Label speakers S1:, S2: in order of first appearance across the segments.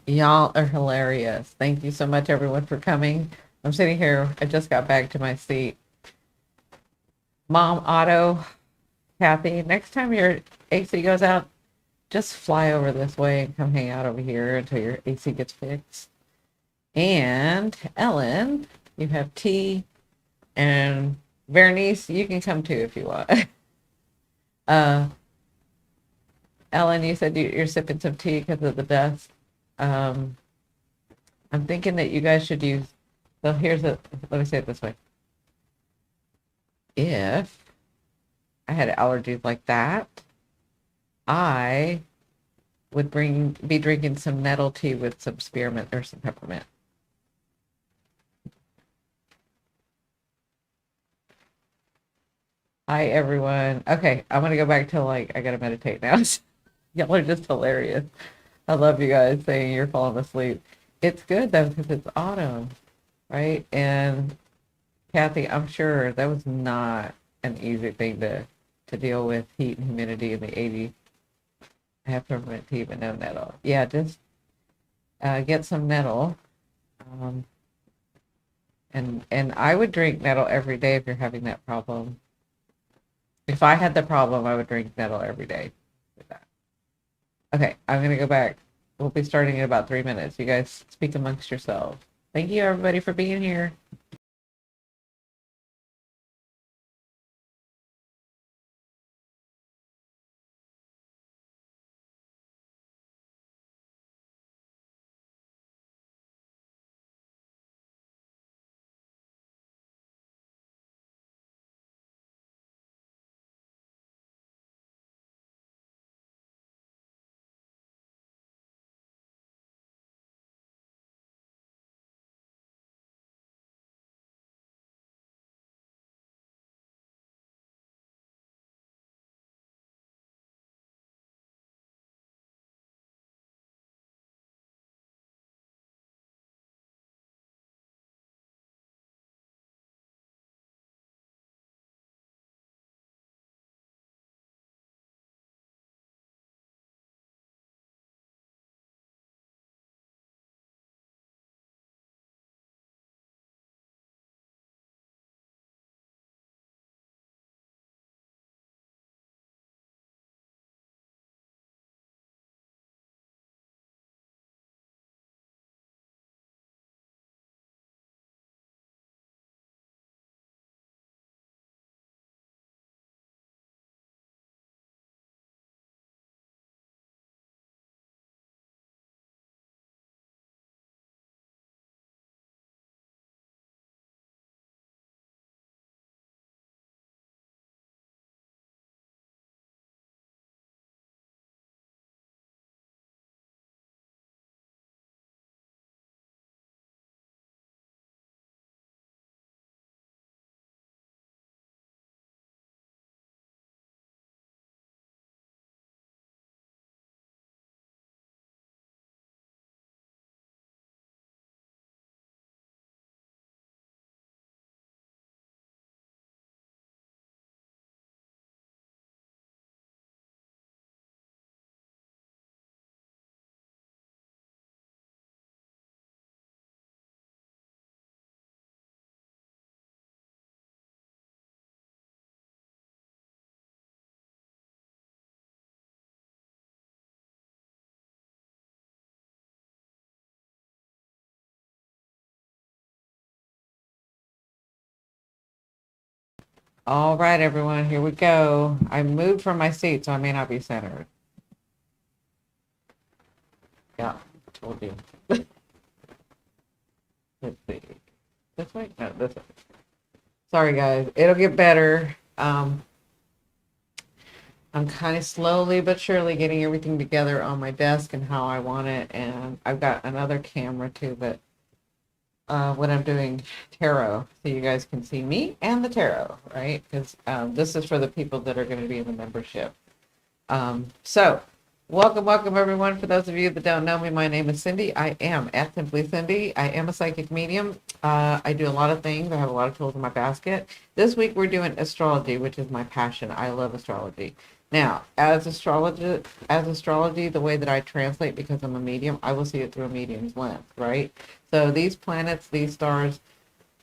S1: Y'all are hilarious. Thank you so much, everyone, for coming. I'm sitting here. I just got back to my seat. Mom, Otto, Kathy, next time your AC goes out, just fly over this way and come hang out over here until your AC gets fixed. And Ellen, you have tea. And Bernice, you can come too if you want. uh, Ellen, you said you're sipping some tea because of the dust. Um, I'm thinking that you guys should use. So let me say it this way. If I had allergies like that, I would be drinking some nettle tea with some spearmint or some peppermint. Hi everyone. Okay, I'm gonna go back to I gotta meditate now. Y'all are just hilarious. I love you guys saying you're falling asleep. It's good though because it's autumn, right? And Kathy, I'm sure that was not an easy thing to deal with heat and humidity in the 80s. I have peppermint tea, but no nettle. Yeah, just get some nettle. Um, and I would drink nettle every day if you're having that problem. If I had the problem, I would drink nettle every day with that. Okay, I'm gonna go back. We'll be starting in about 3 minutes. You guys speak amongst yourselves. Thank you everybody for being here. All right, everyone, here we go. I moved from my seat, so I may not be centered. Yeah, told you. Let's see. This way? No, this way. Sorry, guys. It'll get better. I'm kind of slowly but surely getting everything together on my desk and how I want it. And I've got another camera too, but when I'm doing tarot, so you guys can see me and the tarot, right? Because this is for the people that are going to be in the membership. So, welcome everyone. For those of you that don't know me, my name is Cindi. I am at Simply Cindi. I am a psychic medium. I do a lot of things. I have a lot of tools in my basket. This week we're doing astrology, which is my passion. I love astrology. Now, as astrology, the way that I translate, because I'm a medium, I will see it through a medium's lens, right? So these planets, these stars,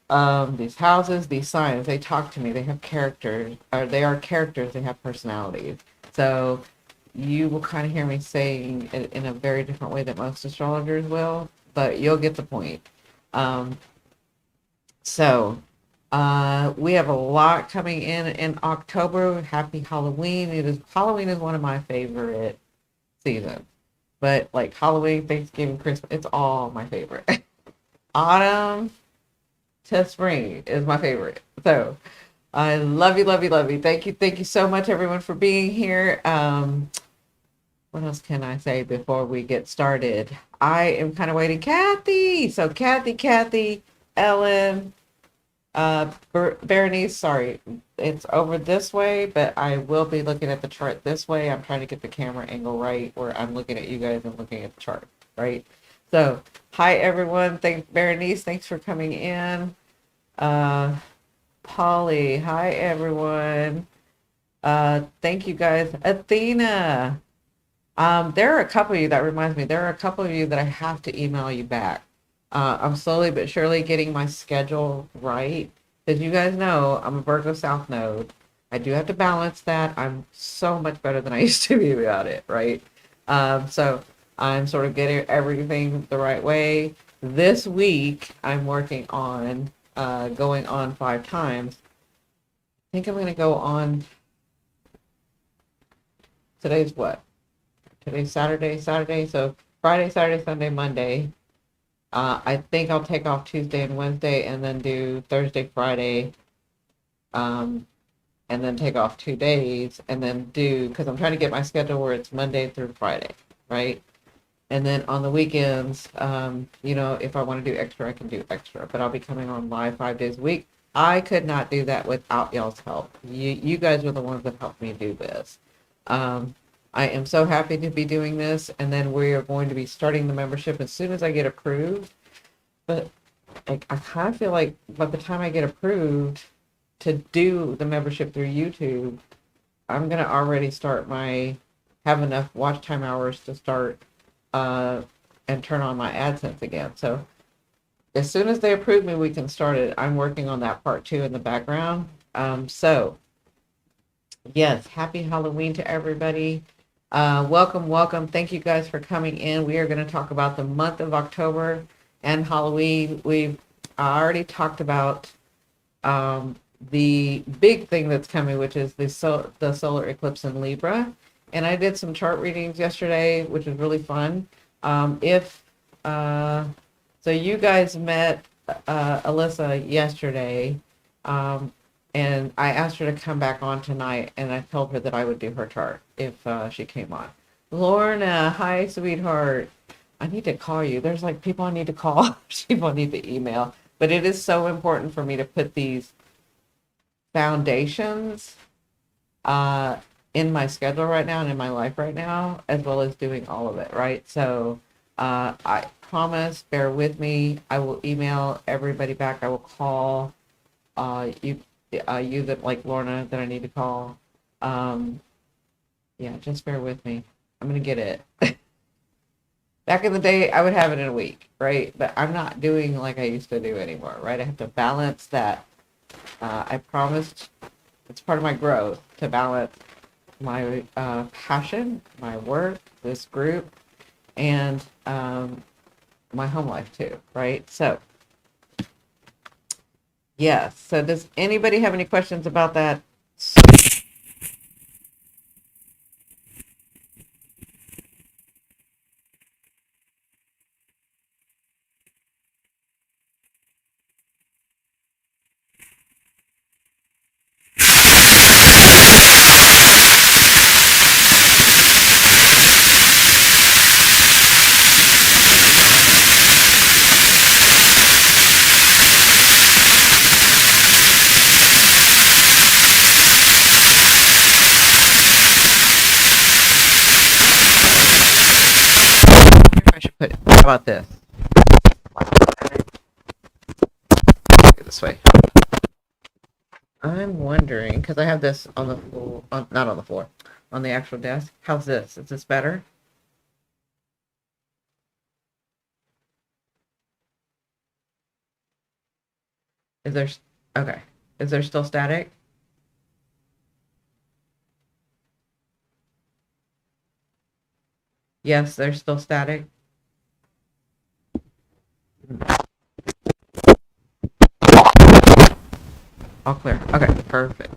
S1: these houses, these signs, they talk to me. They have characters, or they are characters. They have personalities. So you will kind of hear me saying it in a very different way that most astrologers will, but you'll get the point. Um, so we have a lot coming in October. Happy Halloween. Halloween is one of my favorite seasons. But like Halloween, Thanksgiving, Christmas, it's all my favorite. Autumn to spring is my favorite. So I love you, love you, love you. Thank you so much, everyone, for being here. What else can I say before we get started? I am kind of waiting. Kathy! So Kathy, Ellen, Berenice, sorry, it's over this way, but I will be looking at the chart this way. I'm trying to get the camera angle right where I'm looking at you guys and looking at the chart, right? So, hi everyone. Berenice, thanks for coming in. Polly, hi everyone. Thank you guys. Athena. There are a couple of you, that reminds me, there are a couple of you that I have to email you back. I'm slowly but surely getting my schedule right. As you guys know, I'm a Virgo South Node. I do have to balance that. I'm so much better than I used to be about it, right? So I'm sort of getting everything the right way. This week, I'm working on going on 5 times. I think I'm going to go on. Today's what? Today's Saturday. So Friday, Saturday, Sunday, Monday. I think I'll take off Tuesday and Wednesday and then do Thursday, Friday, and then take off 2 days and then do, because I'm trying to get my schedule where it's Monday through Friday, right? And then on the weekends, if I want to do extra, I can do extra, but I'll be coming on live 5 days a week. I could not do that without y'all's help. You guys were the ones that helped me do this. I am so happy to be doing this, and then we are going to be starting the membership as soon as I get approved. But I kind of feel like by the time I get approved to do the membership through YouTube, I'm going to already have enough watch time hours to start and turn on my AdSense again. So as soon as they approve me, we can start it. I'm working on that part too in the background. So yes, happy Halloween to everybody. Welcome. Thank you guys for coming in. We are going to talk about the month of October and Halloween. We've already talked about the big thing that's coming, which is the solar eclipse in Libra. And I did some chart readings yesterday, which was really fun. So you guys met Alyssa yesterday, and I asked her to come back on tonight, and I told her that I would do her chart if she came on. Lorna, hi, sweetheart. I need to call you. There's like people I need to call, people I need to email. But it is so important for me to put these foundations in my schedule right now and in my life right now, as well as doing all of it, right? So I promise, bear with me. I will email everybody back. I will call you that like Lorna that I need to call. Yeah, just bear with me. I'm gonna get it. Back in the day, I would have it in a week, right? But I'm not doing like I used to do anymore, right? I have to balance that. I promised, it's part of my growth to balance my passion, my work, this group, and my home life too, right? So yes. So does anybody have any questions about that? I should put it. How about this? This way. I'm wondering, because I have this on the floor, not on the floor, on the actual desk. How's this? Is this better? Is there, okay. Is there still static? Yes, there's still static. All clear. Okay, perfect.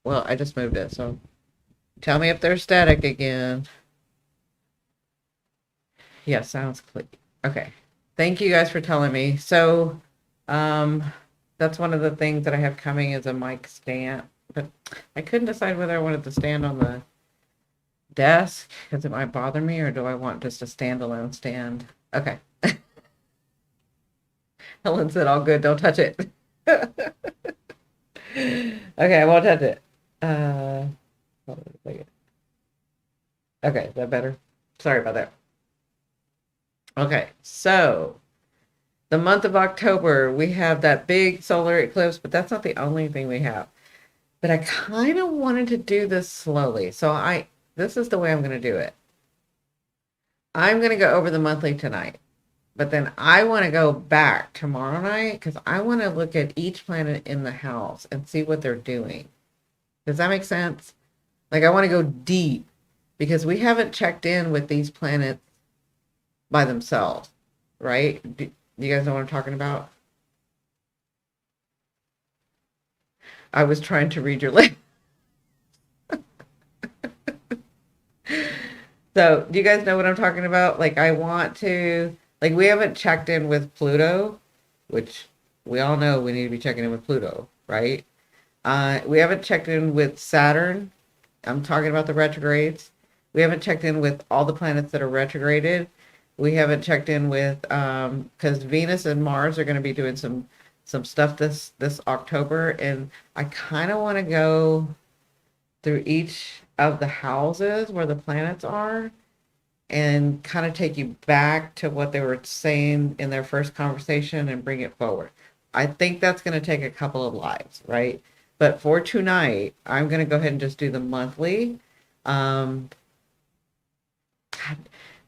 S1: Well, I just moved it, so tell me if there's static again. Yeah, sounds clear. Okay. Thank you guys for telling me. So, um, that's one of the things that I have coming is a mic stand, but I couldn't decide whether I wanted to stand on the desk because it might bother me, or do I want just a standalone stand? Okay. Helen said, all good, don't touch it. Okay, I won't touch it. Hold on a second. Okay, is that better? Sorry about that. Okay, so the month of October, we have that big solar eclipse, but that's not the only thing we have. But I kind of wanted to do this slowly. So this is the way I'm going to do it. I'm going to go over the monthly tonight, but then I want to go back tomorrow night because I want to look at each planet in the house and see what they're doing. Does that make sense? Like I want to go deep because we haven't checked in with these planets by themselves, right? Do you guys know what I'm talking about? I was trying to read your lips. So, do you guys know what I'm talking about? Like, I want to, like, we haven't checked in with Pluto, which we all know we need to be checking in with Pluto, right? We haven't checked in with Saturn. I'm talking about the retrogrades. We haven't checked in with all the planets that are retrograded. We haven't checked in with, because Venus and Mars are going to be doing some stuff this October, and I kind of want to go through each of the houses where the planets are and kind of take you back to what they were saying in their first conversation and bring it forward. I think that's going to take a couple of lives, right? But for tonight, I'm going to go ahead and just do the monthly. God,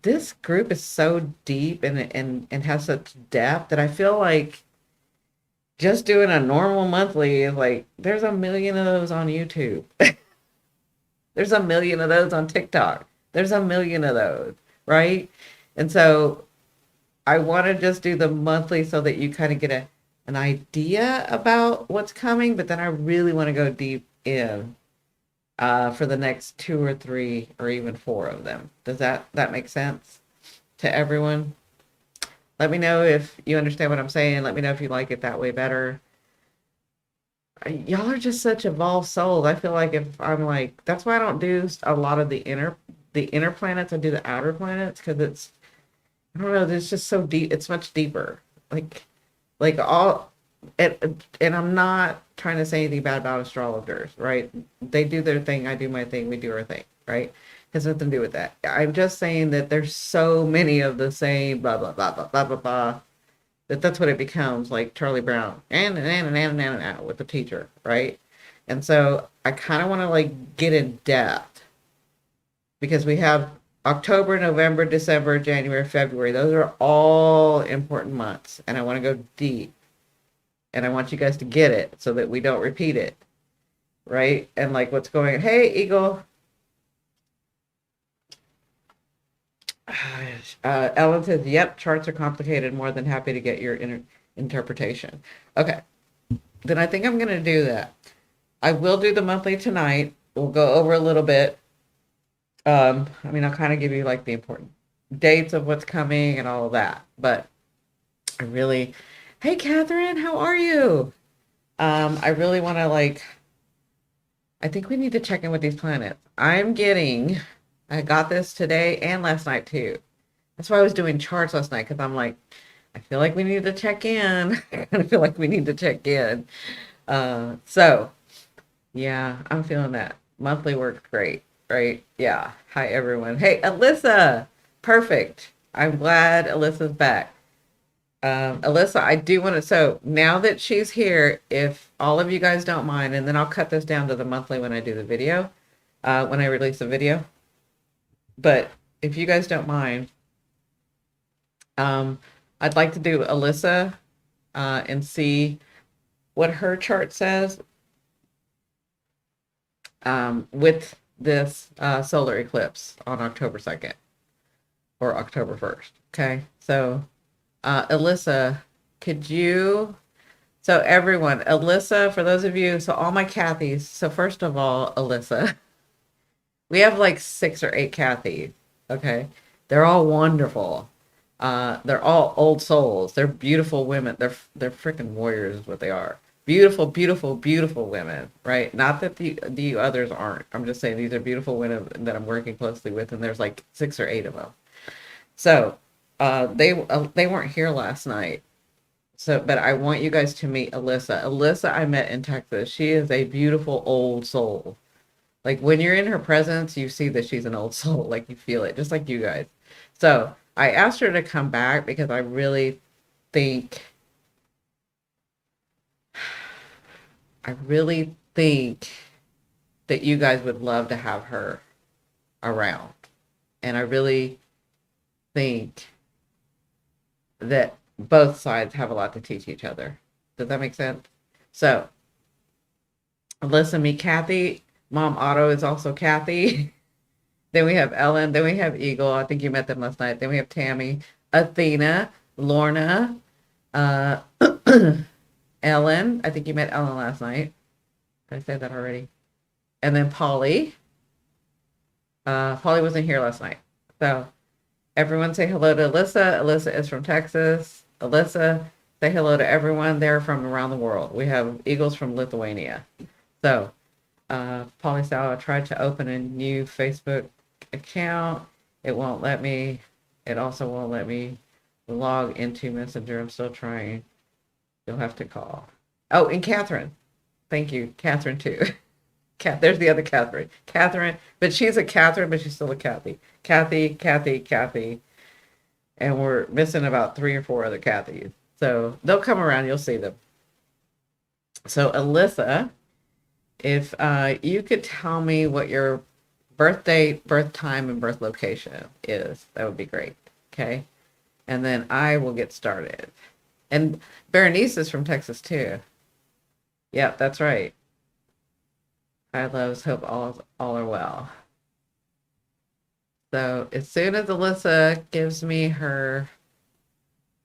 S1: this group is so deep and has such depth that I feel like just doing a normal monthly is like, there's a million of those on YouTube. There's a million of those on TikTok. There's a million of those, right? And so I want to just do the monthly so that you kind of get an idea about what's coming, but then I really want to go deep in for the next 2 or 3 or even 4 of them. Does that make sense to everyone? Let me know if you understand what I'm saying. Let me know if you like it that way better. Y'all are just such evolved souls. I feel like if I'm like, that's why I don't do a lot of the inner planets. I do the outer planets because it's, I don't know, it's just so deep. It's much deeper. Like all, and I'm not trying to say anything bad about astrologers, right? They do their thing. I do my thing. We do our thing, right? Has nothing to do with that. I'm just saying that there's so many of the same blah blah blah blah blah blah blah that's what it becomes, like Charlie Brown and with the teacher, right? And so I kind of want to like get in depth because we have October, November, December, January, February. Those are all important months, and I want to go deep, and I want you guys to get it so that we don't repeat it, right? And like what's going on. Hey, Eagle. Ellen says, yep, charts are complicated. More than happy to get your interpretation. Okay, then I think I'm going to do that. I will do the monthly tonight. We'll go over a little bit. I mean, I'll kind of give you like the important dates of what's coming and all of that. But I really, hey, Catherine, how are you? I really want to like, I think we need to check in with these planets. I got this today and last night too. That's why I was doing charts last night because I'm like, I feel like we need to check in. I feel like we need to check in. So yeah, I'm feeling that. Monthly works great, right? Yeah. Hi everyone. Hey, Alyssa. Perfect. I'm glad Alyssa's back. Alyssa, I do want to, so now that she's here, if all of you guys don't mind, and then I'll cut this down to the monthly when I do the video. when I release a video. But if you guys don't mind, um, I'd like to do Alyssa and see what her chart says with this solar eclipse on October 2nd or October 1st. Okay. So, Alyssa, could you? So, everyone, Alyssa, for those of you, so all my Kathys. So, first of all, Alyssa, we have like 6 or 8 Kathys. Okay. They're all wonderful. They're all old souls. They're beautiful women. They're freaking warriors, is what they are. Beautiful, beautiful, beautiful women, right? Not that the others aren't. I'm just saying these are beautiful women that I'm working closely with, and there's like 6 or 8 of them. So, they weren't here last night. So, but I want you guys to meet Alyssa. Alyssa, I met in Texas. She is a beautiful old soul. Like when you're in her presence, you see that she's an old soul. Like you feel it, just like you guys. So I asked her to come back because I really think, I really think that you guys would love to have her around. And I really think that both sides have a lot to teach each other. Does that make sense? So, Alyssa, meet Kathy. Mom Otto is also Kathy. Then we have Ellen. Then we have Eagle. I think you met them last night. Then we have Tammy, Athena, Lorna, uh, Ellen. I think you met Ellen last night. Did I say that already? And then Polly. Polly wasn't here last night. So everyone say hello to Alyssa. Alyssa is from Texas. Alyssa, say hello to everyone. They're from around the world. We have Eagles from Lithuania. So Polly Sal, I tried to open a new Facebook account. It won't let me. It also won't let me log into Messenger. I'm still trying. You'll have to call. Oh, and Catherine. Thank you. Catherine, too. There's the other Catherine. Catherine, but she's a Catherine, but she's still a Kathy. Kathy, Kathy, Kathy. And we're missing about 3 or 4 other Kathys. So they'll come around. You'll see them. So, Alyssa, if you could tell me what your birth date, birth time, and birth location is, that would be great. Okay. And then I will get started. And Berenice is from Texas too. Yep, that's right. Hi, loves. Hope all are well. So as soon as Alyssa gives me her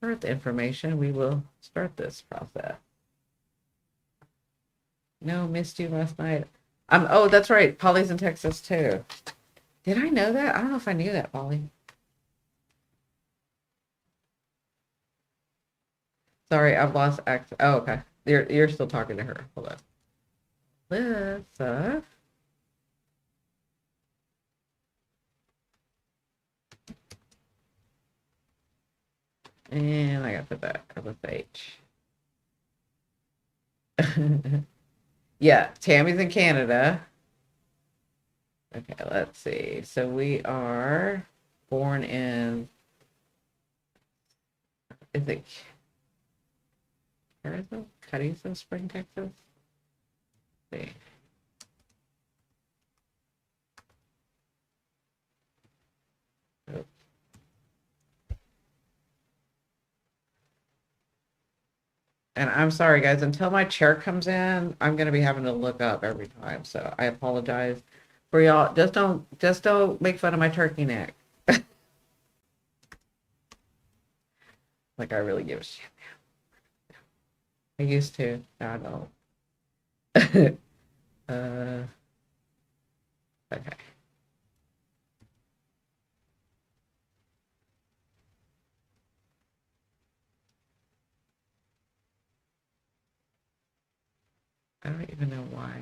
S1: birth information, we will start this process. No, missed you last night. Oh, that's right. Polly's in Texas too. Did I know that? I don't know if I knew that, Polly. Sorry, I've lost access. Oh, okay. You're still talking to her. Hold on. Alyssa. And I got to put that with H. Yeah, Tammy's in Canada. Okay, let's see. So we are born in, is it Carrizo Spring, Texas? Let's see. And I'm sorry, guys, until my chair comes in, I'm gonna be having to look up every time. So I apologize for y'all. Just don't make fun of my turkey neck. Like I really give a shit now. I used to. Now I don't. Okay. I don't even know why.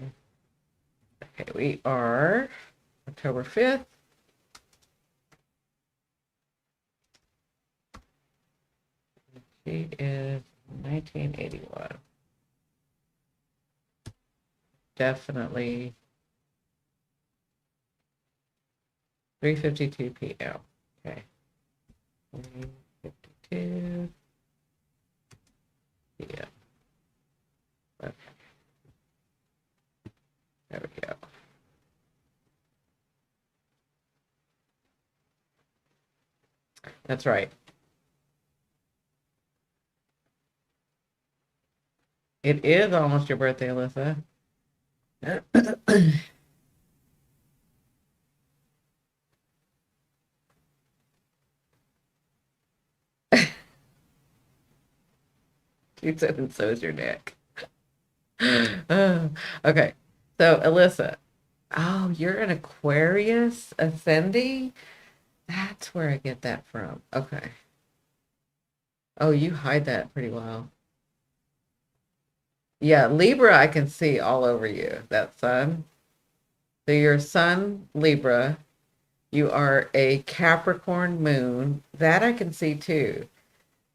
S1: Okay, we are October 5th. She is 1981. Definitely 3:52 p.m. Okay. 3:52 p.m. Okay. There we go. That's right. It is almost your birthday, Alyssa. She said, and so is your neck. Okay. So, Alyssa, oh, you're an Aquarius ascending? That's where I get that from. Okay. Oh, you hide that pretty well. Yeah, Libra, I can see all over you. That sun. So your sun, Libra. You are a Capricorn moon. That I can see too.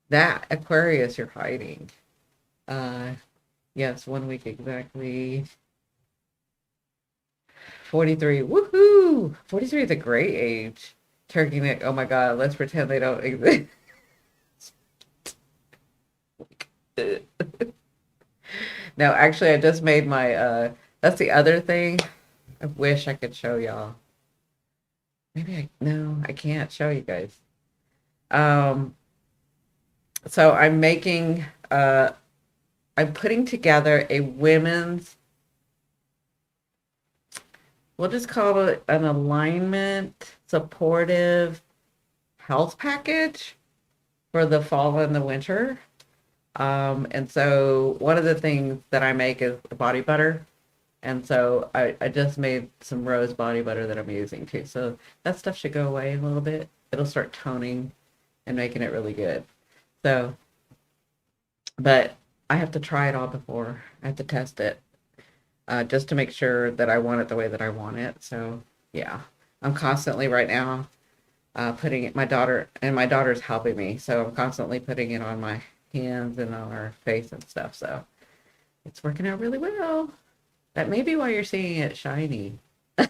S1: That Aquarius you're hiding. Uh, yes, 1 week exactly. 43. Woohoo! 43 is a great age. Turkey neck. Oh my God, let's pretend they don't exist. No, actually, I just made my, that's the other thing. I wish I could show y'all. Maybe no, I can't show you guys. Um, so I'm putting together a women's, we'll just call it an alignment supportive health package for the fall and the winter. And so one of the things that I make is the body butter. And so I just made some rose body butter that I'm using too. So that stuff should go away a little bit. It'll start toning and making it really good. So, but I have to try it all before. I have to test it just to make sure that I want it the way that I want it. So yeah, I'm constantly right now putting it, my daughter's helping me. So I'm constantly putting it on my hands and on her face and stuff. So it's working out really well. That may be why you're seeing it shiny. I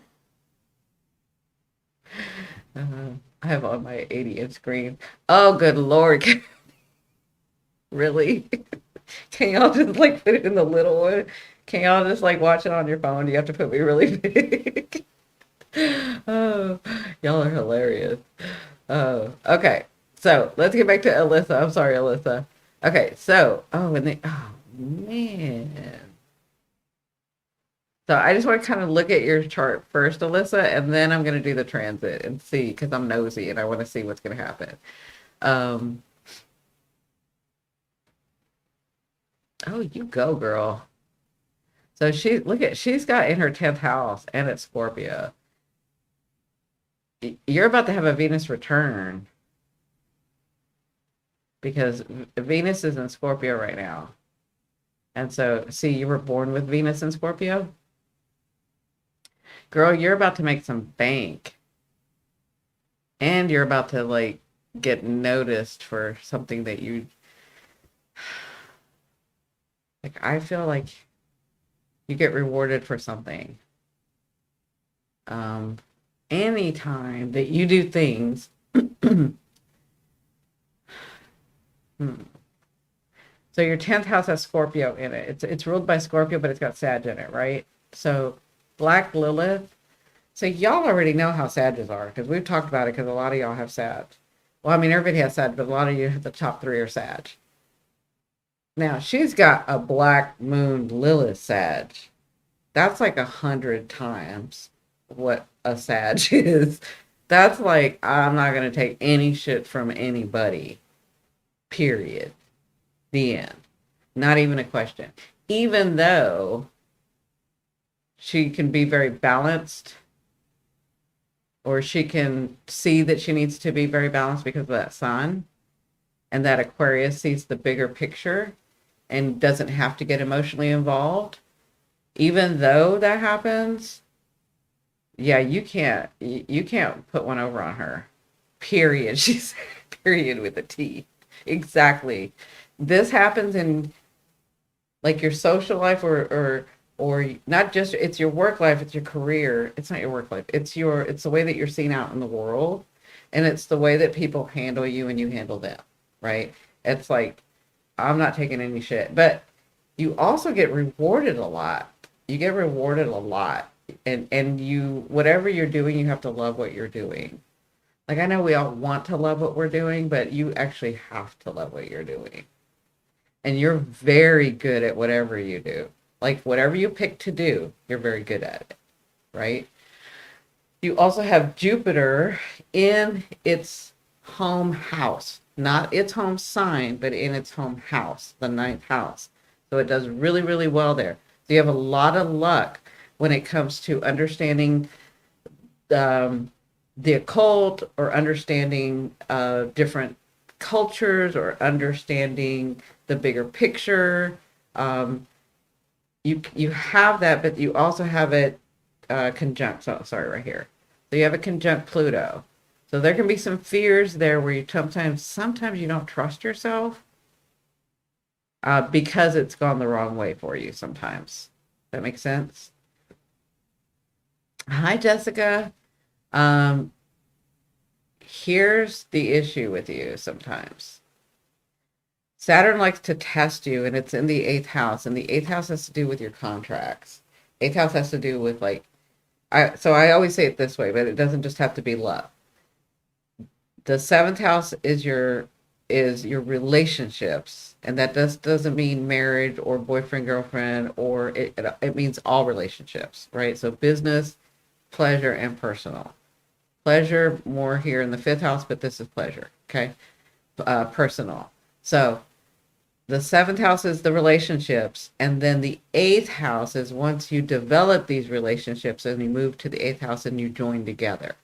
S1: have on my 80-inch screen. Oh, good Lord. Really? Can y'all just like put it in the little one? Can y'all just like watch it on your phone? You have to put me really big. Oh, y'all are hilarious. Oh, okay. So let's get back to Alyssa. I'm sorry, Alyssa. Okay, so, oh man. So I just want to kind of look at your chart first, Alyssa, and then I'm going to do the transit and see, because I'm nosy and I want to see what's going to happen. Um, oh, you go, girl. So she's got in her 10th house and it's Scorpio. You're about to have a Venus return because Venus is in Scorpio right now. And so, see, you were born with Venus in Scorpio. Girl, you're about to make some bank. And you're about to like get noticed for something that you like. I feel like you get rewarded for something. Um, Anytime that you do things. Hmm. So your 10th house has Scorpio in it. It's ruled by Scorpio, but it's got Sag in it, right? So Black Lilith. So y'all already know how Sages are because we've talked about it because a lot of y'all have Sag. Well, I mean, everybody has Sag, but a lot of you, the top three are Sag. Now, she's got a Black Moon Lilith Sag. That's like 100 times what a Sag is. That's like, I'm not going to take any shit from anybody. Period. The end. Not even a question. Even though she can be very balanced, or she can see that she needs to be very balanced because of that sun, and that Aquarius sees the bigger picture and doesn't have to get emotionally involved. Even though that happens, yeah, you can't put one over on her. Period. She's period with a T. Exactly. This happens in like your social life or not just it's your work life, it's your career. It's not your work life. It's the way that you're seen out in the world, and it's the way that people handle you and you handle them, right? It's like I'm not taking any shit. But you also get rewarded a lot. You get rewarded a lot. And you whatever you're doing, you have to love what you're doing. Like, I know we all want to love what we're doing, but you actually have to love what you're doing. And you're very good at whatever you do. Like, whatever you pick to do, you're very good at it, right? You also have Jupiter in its home house, not its home sign, but in its home house, the ninth house. So it does really, really well there. So you have a lot of luck when it comes to understanding um, the occult, or understanding different cultures, or understanding the bigger picture. Um, you have that, but you also have it conjunct. So sorry, right here. So you have a conjunct Pluto. So there can be some fears there where you sometimes you don't trust yourself because it's gone the wrong way for you. Sometimes that makes sense. Hi, Jessica. Um, Here's the issue with you sometimes. Saturn likes to test you, and it's in the eighth house, and the eighth house has to do with your contracts. Eighth house has to do with like, I always say it this way, but it doesn't just have to be love. The seventh house is your relationships, and that doesn't mean marriage or boyfriend girlfriend, or it means all relationships, right? So business, pleasure, and personal. Pleasure more here in the fifth house, but this is pleasure, okay? Personal. So the seventh house is the relationships, and then the eighth house is once you develop these relationships and you move to the eighth house and you join together.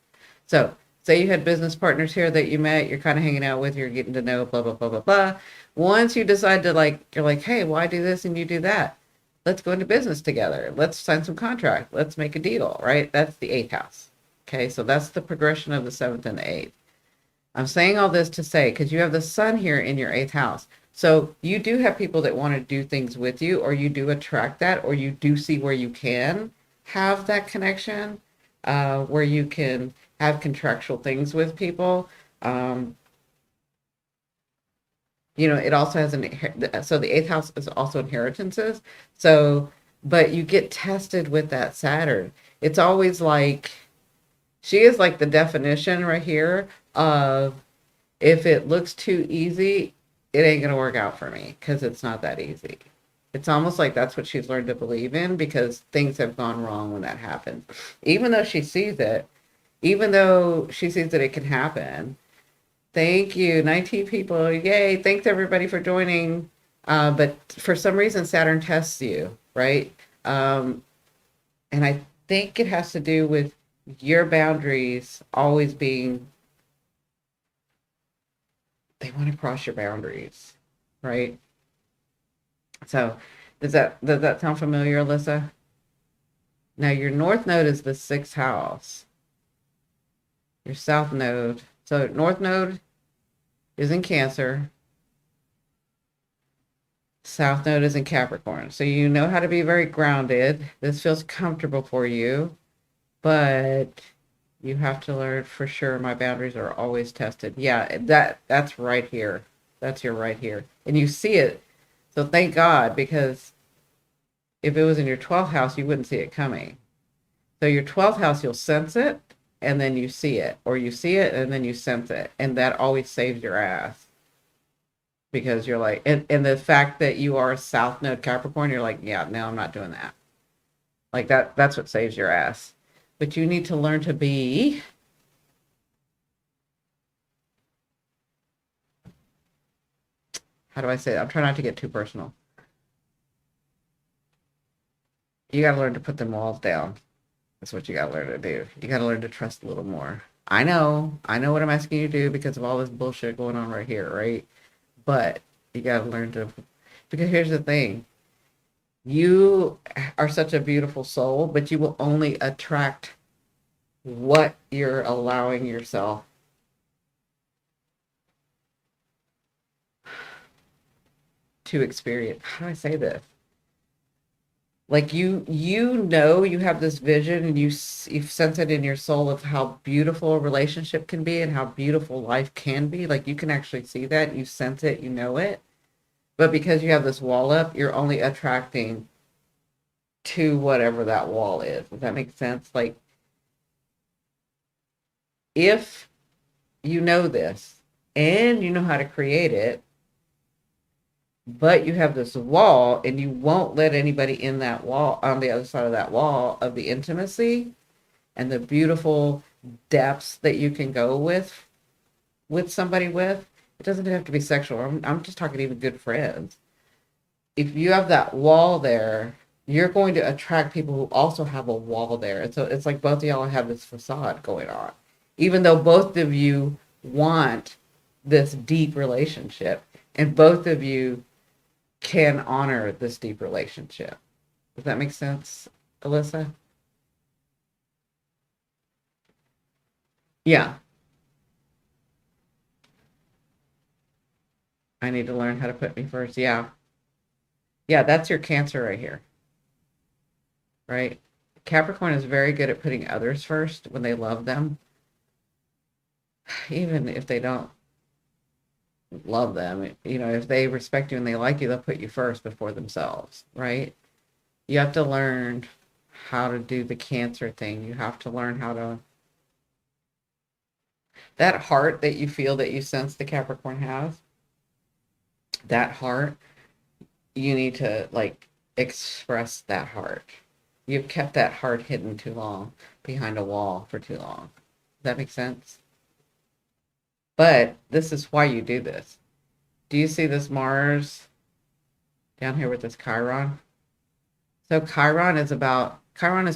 S1: So say you had business partners here that you met, you're kind of hanging out with, you're getting to know, blah blah blah blah blah. Once you decide to, like, you're like, hey, well, I do this and you do that, let's go into business together, let's sign some contract, let's make a deal, right? That's the eighth house. Okay, so that's the progression of the seventh and the eighth. I'm saying all this to say, because you have the sun here in your eighth house. So you do have people that want to do things with you, or you do attract that, or you do see where you can have that connection, where you can have contractual things with people. Um, it also has so the eighth house is also inheritances. So, but you get tested with that Saturn. It's always like, she is like the definition right here of, if it looks too easy, it ain't gonna work out for me, because it's not that easy. It's almost like that's what she's learned to believe in, because things have gone wrong when that happens. Even though she sees it, even though she sees that it can happen. Thank you, 19 people. Yay. Thanks everybody for joining. But for some reason, Saturn tests you, right? And I think it has to do with your boundaries always being, they want to cross your boundaries, right? So does that sound familiar, Alyssa? Now your north node is the sixth house. Your south node. So north node is in Cancer. South node is in Capricorn. So you know how to be very grounded. This feels comfortable for you, but you have to learn for sure. My boundaries are always tested. Yeah, that's right here. That's your right here. And you see it. So thank God, because if it was in your 12th house, you wouldn't see it coming. So your 12th house, you'll sense it and then you see it, or you see it and then you sense it. And that always saves your ass, because you're like, and the fact that you are a South Node Capricorn, you're like, yeah, no, I'm not doing that. Like that's what saves your ass. But you need to learn to be, how do I say it? I'm trying not to get too personal. You got to learn to put them walls down. That's what you got to learn to do. You got to learn to trust a little more. I know what I'm asking you to do because of all this bullshit going on right here, right? But you got to learn to, because here's the thing. You are such a beautiful soul, but you will only attract what you're allowing yourself to experience. How do I say this? Like, you have this vision, and you sense it in your soul of how beautiful a relationship can be and how beautiful life can be. Like, you can actually see that, you sense it, you know it. But because you have this wall up, you're only attracting to whatever that wall is. Does that make sense? Like, if you know this and you know how to create it, but you have this wall and you won't let anybody in that wall, on the other side of that wall, of the intimacy and the beautiful depths that you can go with somebody with. It doesn't have to be sexual. I'm just talking even good friends. If you have that wall there, you're going to attract people who also have a wall there. And so it's like both of y'all have this facade going on. Even though both of you want this deep relationship and both of you can honor this deep relationship. Does that make sense, Alyssa? Yeah. I need to learn how to put me first. Yeah. Yeah, that's your Cancer right here, right? Capricorn is very good at putting others first when they love them, even if they don't love them. You know, if they respect you and they like you, they'll put you first before themselves, right? You have to learn how to do the Cancer thing. You have to learn how to, that heart that you feel, that you sense the Capricorn has, that heart, you need to like express that heart. You've kept that heart hidden too long behind a wall for too long. Does that make sense? But this is why you do this. Do you see this Mars down here with this Chiron? So Chiron is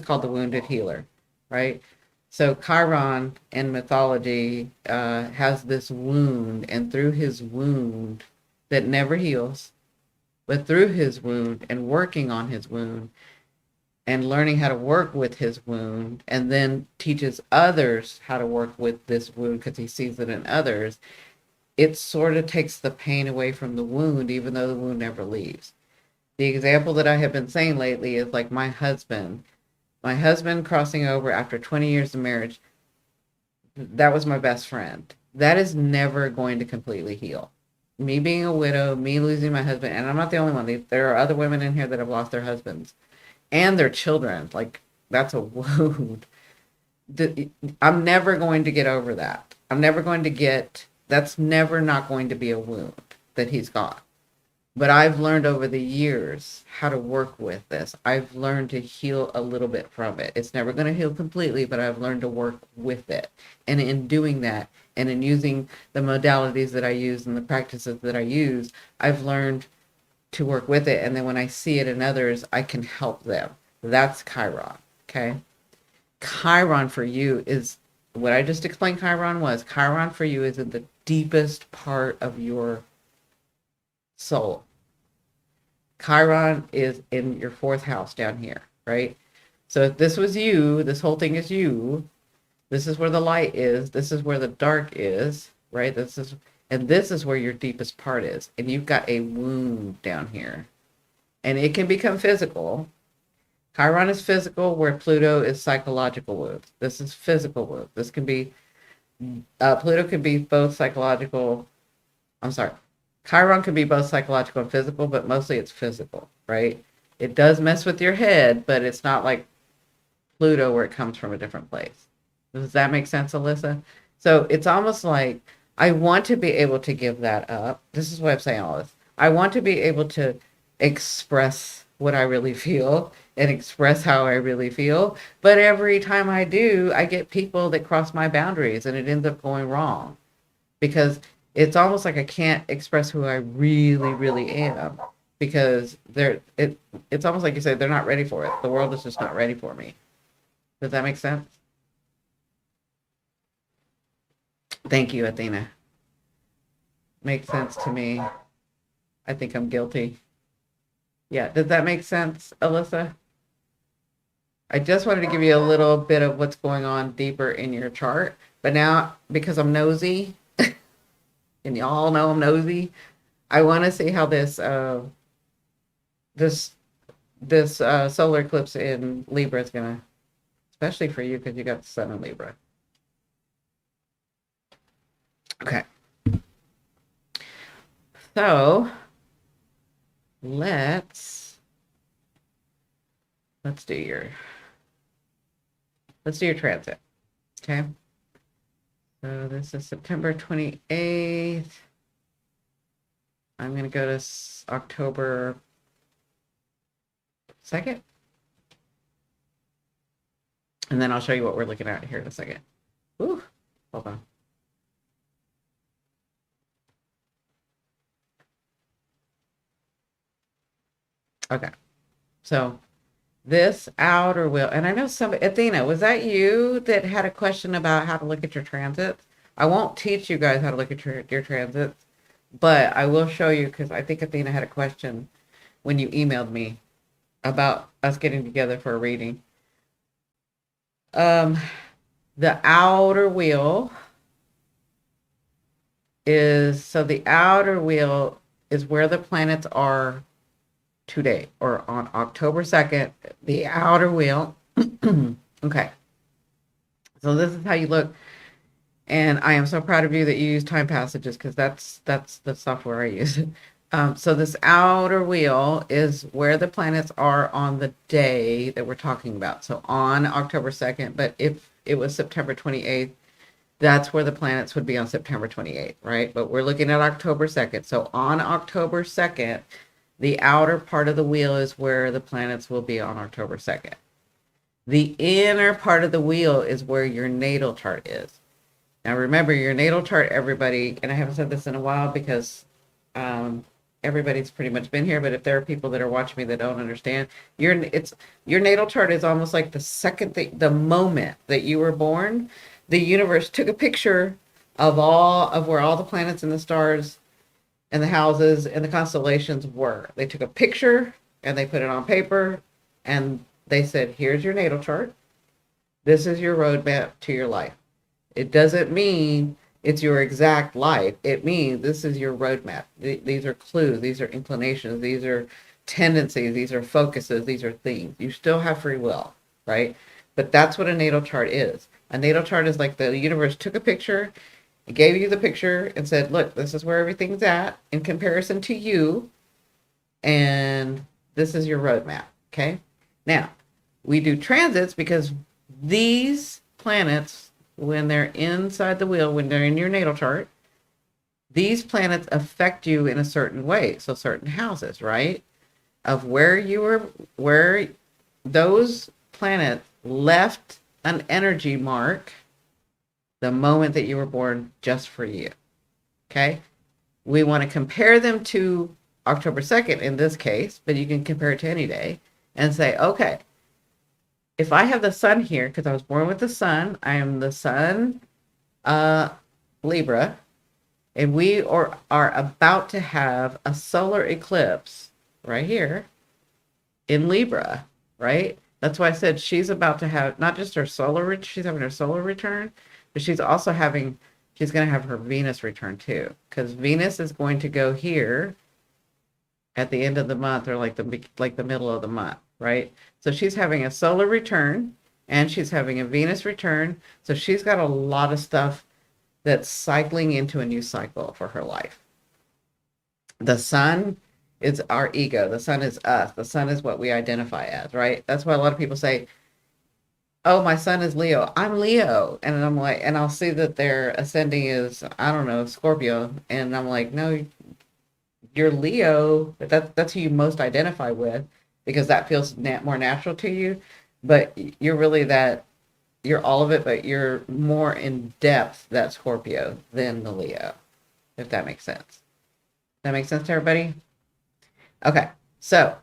S1: called the wounded healer, right? So Chiron in mythology has this wound, and through his wound that never heals, but through his wound and working on his wound and learning how to work with his wound, and then teaches others how to work with this wound because he sees it in others, it sort of takes the pain away from the wound, even though the wound never leaves. The example that I have been saying lately is like my husband crossing over after 20 years of marriage. That was my best friend. That is never going to completely heal. Me being a widow, me losing my husband, and I'm not the only one. There are other women in here that have lost their husbands and their children. Like, that's a wound. I'm never going to get over that. That's never not going to be a wound that he's got. But I've learned over the years how to work with this. I've learned to heal a little bit from it. It's never going to heal completely, but I've learned to work with it. And in doing that, and in using the modalities that I use and the practices that I use, I've learned to work with it. And then when I see it in others, I can help them. That's Chiron. Okay. Chiron for you is what I just explained. Chiron for you is in the deepest part of your soul. Chiron is in your fourth house down here, right? So if this was you, this whole thing is you. This is where the light is. This is where the dark is, right? And this is where your deepest part is. And you've got a wound down here. And it can become physical. Chiron is physical, where Pluto is psychological wounds. This is physical wounds. This can be, Pluto can be both psychological. I'm sorry. Chiron can be both psychological and physical, but mostly it's physical, right? It does mess with your head, but it's not like Pluto where it comes from a different place. Does that make sense, Alyssa? So it's almost like I want to be able to give that up. This is why I'm saying all this. I want to be able to express what I really feel and express how I really feel. But every time I do, I get people that cross my boundaries and it ends up going wrong because it's almost like I can't express who I really, really am because it's almost like you say, they're not ready for it. The world is just not ready for me. Does that make sense? Thank you, Athena. Makes sense to me. I think I'm guilty. Yeah, does that make sense, Alyssa? I just wanted to give you a little bit of what's going on deeper in your chart. But now, because I'm nosy, and y'all know I'm nosy, I want to see how this solar eclipse in Libra is gonna, especially for you because you got the sun in Libra. Okay. So let's do your transit. Okay. So this is September 28th. I'm going to go to October 2nd. And then I'll show you what we're looking at here in a second. Ooh, hold on. Okay. So this outer wheel, and I know somebody, Athena, was that you that had a question about how to look at your transits? I won't teach you guys how to look at your transits, but I will show you because I think Athena had a question when you emailed me about us getting together for a reading. The outer wheel the outer wheel is where the planets are today, or on October 2nd, the outer wheel. Okay. So this is how you look. And I am so proud of you that you use time passages because that's the software I use. So this outer wheel is where the planets are on the day that we're talking about. So on October 2nd, but if it was September 28th, that's where the planets would be on September 28th, right? But we're looking at October 2nd. So on October 2nd, the outer part of the wheel is where the planets will be on October 2nd. The inner part of the wheel is where your natal chart is. Now remember, your natal chart, everybody, and I haven't said this in a while because everybody's pretty much been here, but if there are people that are watching me that don't understand, your natal chart is almost like the second the moment that you were born, the universe took a picture of where all the planets and the stars and the houses and the constellations were. They took a picture and they put it on paper and they said, here's your natal chart. This is your roadmap to your life. It doesn't mean it's your exact life. It means this is your roadmap. These are clues. These are inclinations. These are tendencies. These are focuses. These are themes. You still have free will, right? But that's what a natal chart is. A natal chart is like the universe took a picture, gave you the picture and said, look, this is where everything's at in comparison to you. And this is your roadmap. Okay. Now we do transits because these planets, when they're inside the wheel, when they're in your natal chart, these planets affect you in a certain way. So certain houses, right? Of where those planets left an energy mark the moment that you were born just for you. Okay. We want to compare them to October 2nd in this case, but you can compare it to any day and say, okay, if I have the sun here, because I was born with the sun, I am the sun, Libra, and we are about to have a solar eclipse right here in Libra, right? That's why I said she's about to have not just her she's having her solar return, but she's going to have her Venus return too, because Venus is going to go here at the end of the month, or like the middle of the month, right? So she's having a solar return and she's having a Venus return. So she's got a lot of stuff that's cycling into a new cycle for her life. The sun is our ego. The sun is us. The sun is what we identify as, right? That's why a lot of people say, oh, my sun is Leo. I'm Leo. And I'm like, and I'll see that their ascending is, I don't know, Scorpio. And I'm like, no, you're Leo. That's who you most identify with because that feels more natural to you. But you're really you're all of it, but you're more in depth that Scorpio than the Leo, if that makes sense. That makes sense to everybody? Okay. So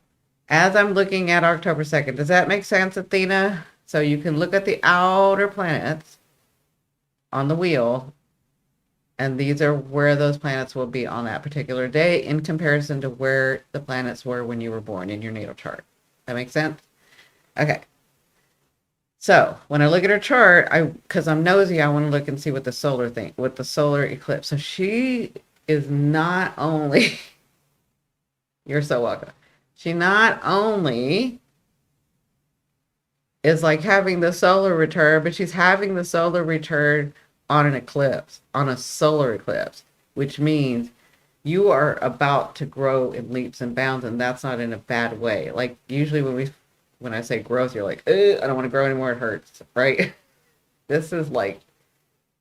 S1: as I'm looking at October 2nd, does that make sense, Athena? So you can look at the outer planets on the wheel, and these are where those planets will be on that particular day in comparison to where the planets were when you were born in your natal chart. That makes sense? Okay. So when I look at her chart, because I'm nosy, I want to look and see what the solar eclipse. So she is not only, you're so welcome. She not only is like having the solar return, but she's having the solar return on an eclipse, on a solar eclipse, which means you are about to grow in leaps and bounds, and that's not in a bad way. Like usually when I say growth, you're like, I don't want to grow anymore, it hurts, right? This is like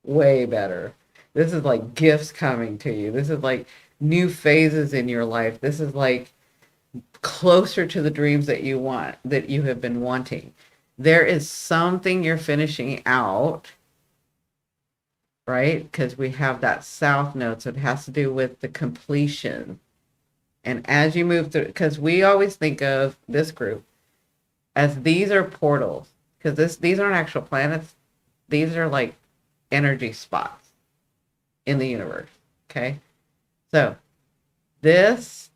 S1: way better. This is like gifts coming to you. This is like new phases in your life. This is like closer to the dreams that you want, that you have been wanting. There is something you're finishing out, right? Because we have that south node, so it has to do with the completion. And as you move through, because we always think of this group as these are portals, because these aren't actual planets. These are like energy spots in the universe. Okay. So this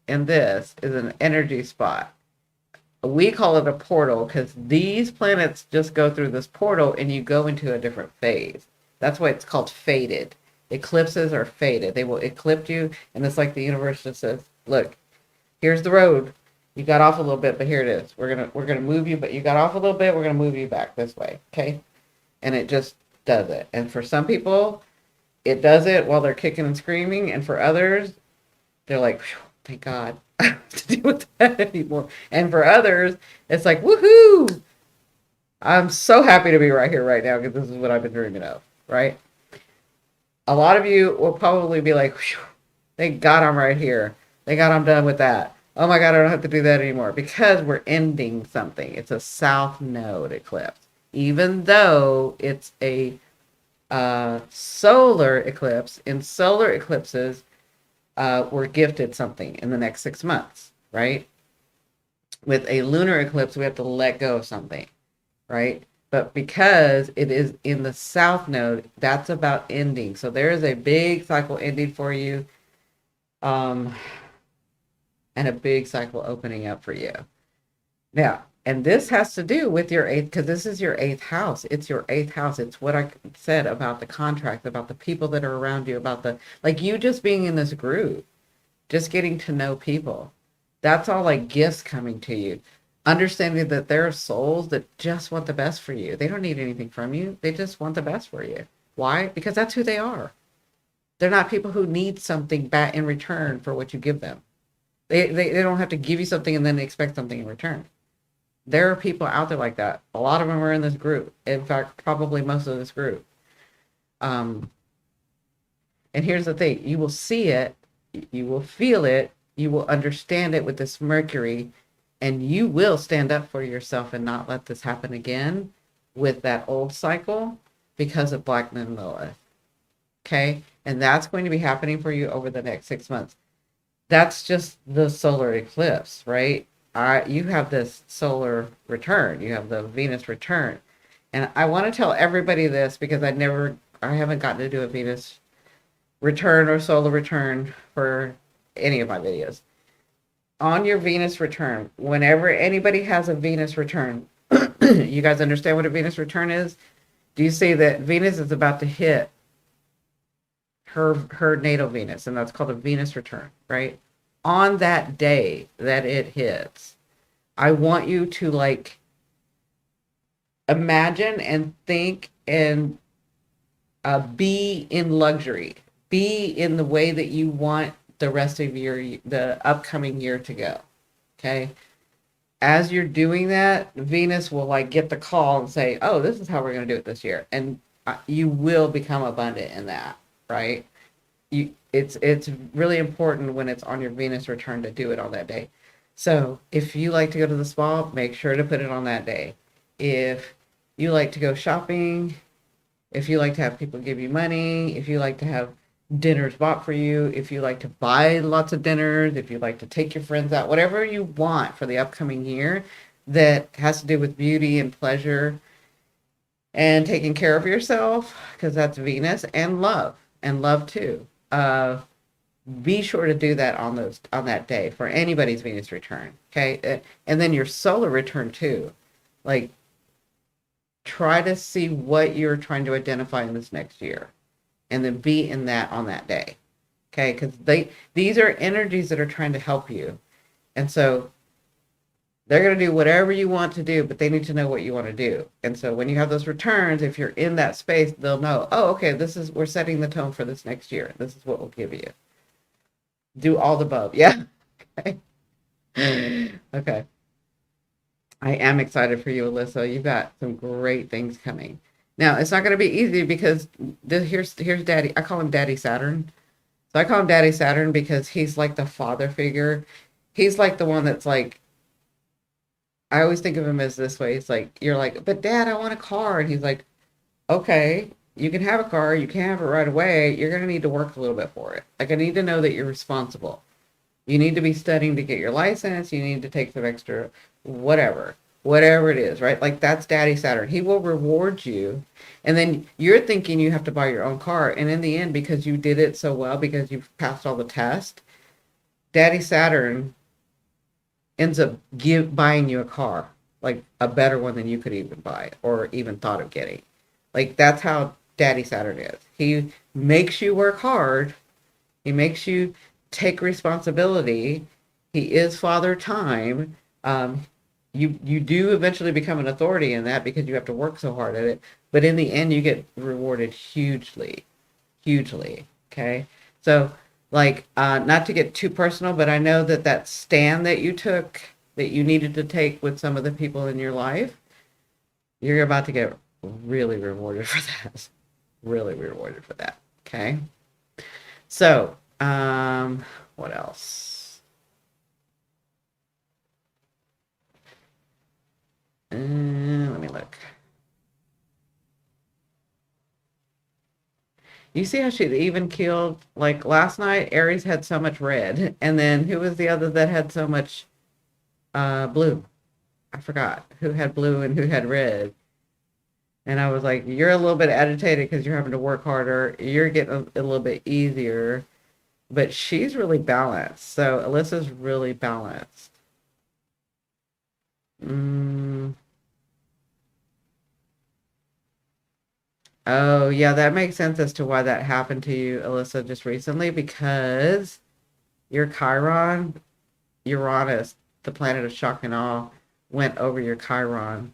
S1: and this is an energy spot. We call it a portal because these planets just go through this portal and you go into a different phase. That's why it's called fated. Eclipses are fated. They will eclipse you, and it's like the universe just says, "Look, here's the road. You got off a little bit, but here it is. We're gonna move you, but you got off a little bit. We're gonna move you back this way, okay?" And it just does it. And for some people, it does it while they're kicking and screaming, and for others, they're like, "Thank God, I don't have to deal with that anymore." And for others, it's like, "Woohoo! I'm so happy to be right here right now because this is what I've been dreaming of." Right? A lot of you will probably be like, "Thank God I'm right here. Thank God I'm done with that. Oh my God, I don't have to do that anymore," because we're ending something. It's a south node eclipse, even though it's a solar eclipse. In solar eclipses, we're gifted something in the next 6 months, right? With a lunar eclipse, we have to let go of something, right? But because it is in the south node, that's about ending. So there is a big cycle ending for you, um, and a big cycle opening up for you. Now, and this has to do with your eighth, because this is your eighth house. It's your eighth house. It's what I said about the contract, about the people that are around you, about the, like you just being in this group, just getting to know people. That's all like gifts coming to you. Understanding that there are souls that just want the best for you. They don't need anything from you. They just want the best for you. Why? Because that's who they are. They're not people who need something back in return for what you give them. They don't have to give you something and then expect something in return. There are people out there like that. A lot of them are in this group. In fact, probably most of this group. Um, and here's the thing. You will see it. You will feel it. You will understand it with this Mercury. And you will stand up for yourself and not let this happen again with that old cycle because of Black Moon Lilith. Okay? And that's going to be happening for you over the next 6 months. That's just the solar eclipse, right? You have this solar return. You have the Venus return. And I want to tell everybody this because I haven't gotten to do a Venus return or solar return for any of my videos. On your Venus return, whenever anybody has a Venus return, you guys understand what a Venus return is? Do you see that Venus is about to hit her natal Venus, and that's called a Venus return, right? On that day that it hits, I want you to like imagine and think and be in luxury, be in the way that you want the rest of the upcoming year to go. Okay. As you're doing that, Venus will like get the call and say, "Oh, this is how we're going to do it this year." And you will become abundant in that, right? It's really important when it's on your Venus return to do it on that day. So if you like to go to the spa, make sure to put it on that day. If you like to go shopping, if you like to have people give you money, if you like to have dinners bought for you, if you like to buy lots of dinners, if you like to take your friends out, whatever you want for the upcoming year that has to do with beauty and pleasure and taking care of yourself, because that's Venus, and love too. Be sure to do that on that day for anybody's Venus return. Okay. And then your solar return too. Like try to see what you're trying to identify in this next year and then be in that on that day. Okay. Because these are energies that are trying to help you. And so they're going to do whatever you want to do, but they need to know what you want to do. And so when you have those returns, if you're in that space, they'll know, "Oh, okay, we're setting the tone for this next year. This is what we'll give you." Do all the above. Yeah. Okay. Okay. I am excited for you, Alyssa. You've got some great things coming. Now, it's not going to be easy because here's Daddy. I call him Daddy Saturn. So I call him Daddy Saturn because he's like the father figure. He's like the one that's like, I always think of him as this way. It's like, you're like, but Dad, I want a car. And he's like, okay, you can have a car. You can't have it right away. You're going to need to work a little bit for it. Like, I need to know that you're responsible. You need to be studying to get your license. You need to take some extra, whatever it is, right? Like, that's Daddy Saturn. He will reward you. And then you're thinking you have to buy your own car. And in the end, because you did it so well, because you've passed all the tests, Daddy Saturn ends up buying you a car, like a better one than you could even buy or even thought of getting. Like, that's how Daddy Saturn is. He makes you work hard. He makes you take responsibility. He is Father Time. You do eventually become an authority in that because you have to work so hard at it. But in the end, you get rewarded hugely, hugely. Okay, so like not to get too personal, but I know that that stand that you took, that you needed to take with some of the people in your life, you're about to get really rewarded for that. Really rewarded for that. Okay. So, what else? Let me look. You see how she even killed, like last night, Aries had so much red, and then who was the other that had so much blue? I forgot who had blue and who had red. And I was like, you're a little bit agitated because you're having to work harder. You're getting a little bit easier, but she's really balanced. So Alyssa's really balanced. Mm. Oh, yeah, that makes sense as to why that happened to you, Alyssa, just recently, because your Chiron, Uranus, the planet of shock and awe, went over your Chiron.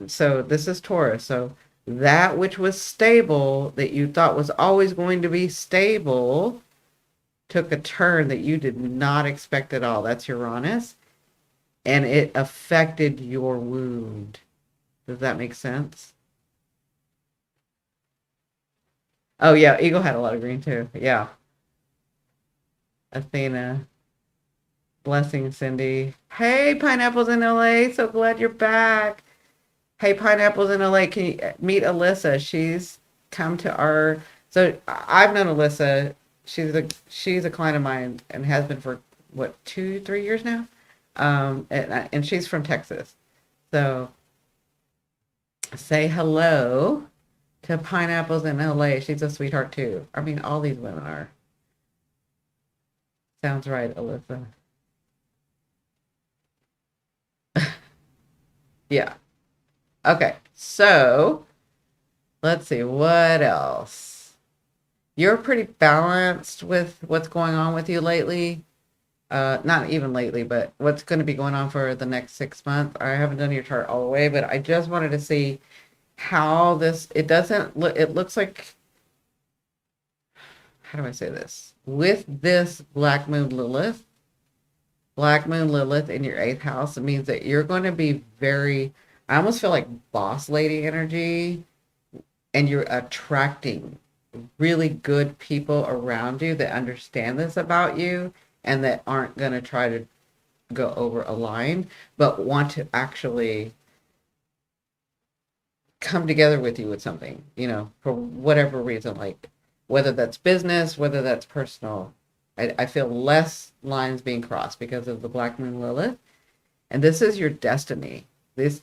S1: So this is Taurus. So that which was stable, that you thought was always going to be stable, took a turn that you did not expect at all. That's Uranus. And it affected your wound. Does that make sense? Oh, yeah. Eagle had a lot of green too. Yeah. Athena. Blessing, Cindi. Hey, Pineapples in LA. So glad you're back. Hey, Pineapples in LA. Can you meet Alyssa? She's come to our. So I've known Alyssa. She's a client of mine and has been for what 2, 3 years now. And she's from Texas. So say hello to Pineapples in LA. She's a sweetheart too. I mean, all these women are. Sounds right, Alyssa. Yeah. Okay. So let's see what else. You're pretty balanced with what's going on with you lately. Not even lately, but what's going to be going on for the next 6 months. I haven't done your chart all the way, but I just wanted to see how this, it doesn't look, it looks like, how do I say this? With this Black Moon Lilith in your eighth house, it means that you're going to be very, I almost feel like boss lady energy, and you're attracting really good people around you that understand this about you and that aren't going to try to go over a line, but want to actually come together with you with something, for whatever reason, like whether that's business, whether that's personal. I feel less lines being crossed because of the Black Moon Lilith. And this is your destiny. This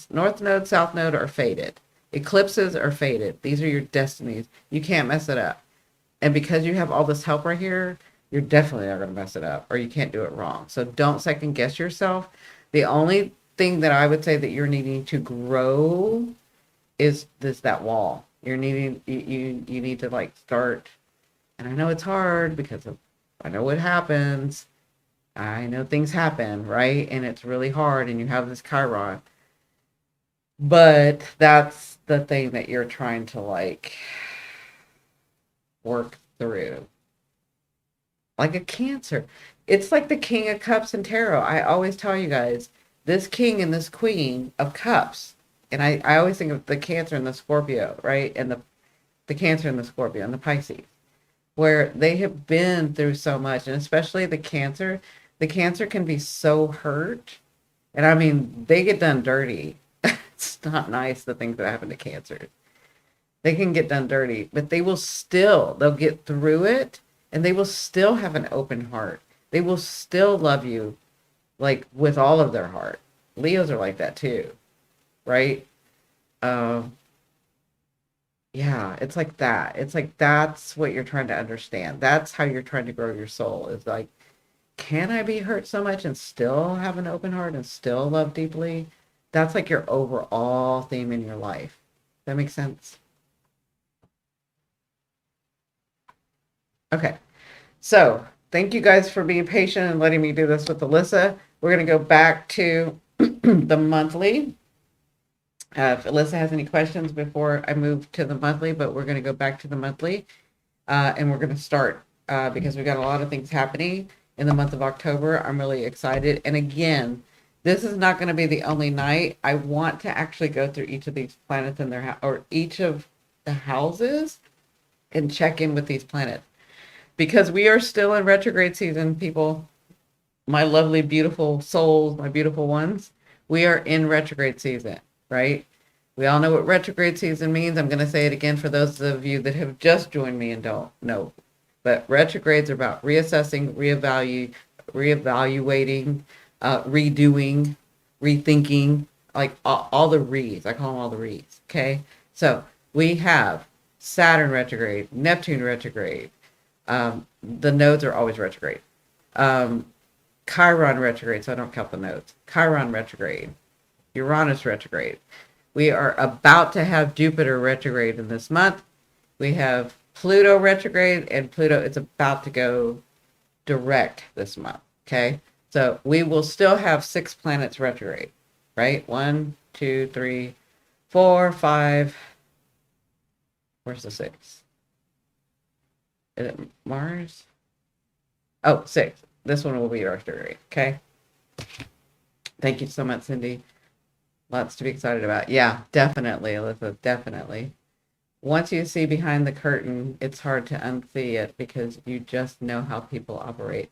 S1: North Node, South Node are fated. Eclipses are fated. These are your destinies. You can't mess it up. And because you have all this help right here, you're definitely not going to mess it up, or you can't do it wrong. So don't second guess yourself. The only thing that I would say that you're needing to grow is that wall. You're needing you need to like start, and I know it's hard because I know what happens. I know things happen, right? And it's really hard, and you have this Chiron. But that's the thing that you're trying to like work through. Like a Cancer. It's like the King of Cups in tarot. I always tell you guys, this king and this queen of cups, and I always think of the Cancer and the Scorpio, right? And the Cancer and the Scorpio and the Pisces, where they have been through so much, and especially the Cancer can be so hurt. And I mean, they get done dirty. It's not nice, the things that happen to Cancer. They can get done dirty, but they'll get through it, and they will still have an open heart. They will still love you like with all of their heart. Leos are like that too, right? Um, yeah, it's like that. It's like that's what you're trying to understand. That's how you're trying to grow your soul. Is like, can I be hurt so much and still have an open heart and still love deeply? That's like your overall theme in your life. That makes sense? Okay. So thank you guys for being patient and letting me do this with Alyssa. We're going to go back to the monthly. If Alyssa has any questions before I move to the monthly, but we're going to go back to the monthly, and we're going to start because we got a lot of things happening in the month of October. I'm really excited. And again, this is not going to be the only night. I want to actually go through each of these planets in their or each of the houses and check in with these planets because we are still in retrograde season, people. My lovely, beautiful souls, my beautiful ones. We are in retrograde season, right? We all know what retrograde season means. I'm going to say it again for those of you that have just joined me and don't know. But retrogrades are about reassessing, reevaluating, redoing, rethinking, like all the re's. I call them all the re's. Okay. So we have Saturn retrograde, Neptune retrograde. The nodes are always retrograde. Chiron retrograde, so I don't count the nodes. Chiron retrograde, Uranus retrograde. We are about to have Jupiter retrograde in this month. We have Pluto retrograde, and Pluto is about to go direct this month. Okay, so we will still have 6 planets retrograde, right? 1, 2, 3, 4, 5. Where's the 6? Is it Mars? Oh, 6. This one will be retrograde. Okay. Thank you so much, Cindi. Lots to be excited about. Yeah, definitely, Elizabeth. Definitely. Once you see behind the curtain, it's hard to unsee it because you just know how people operate.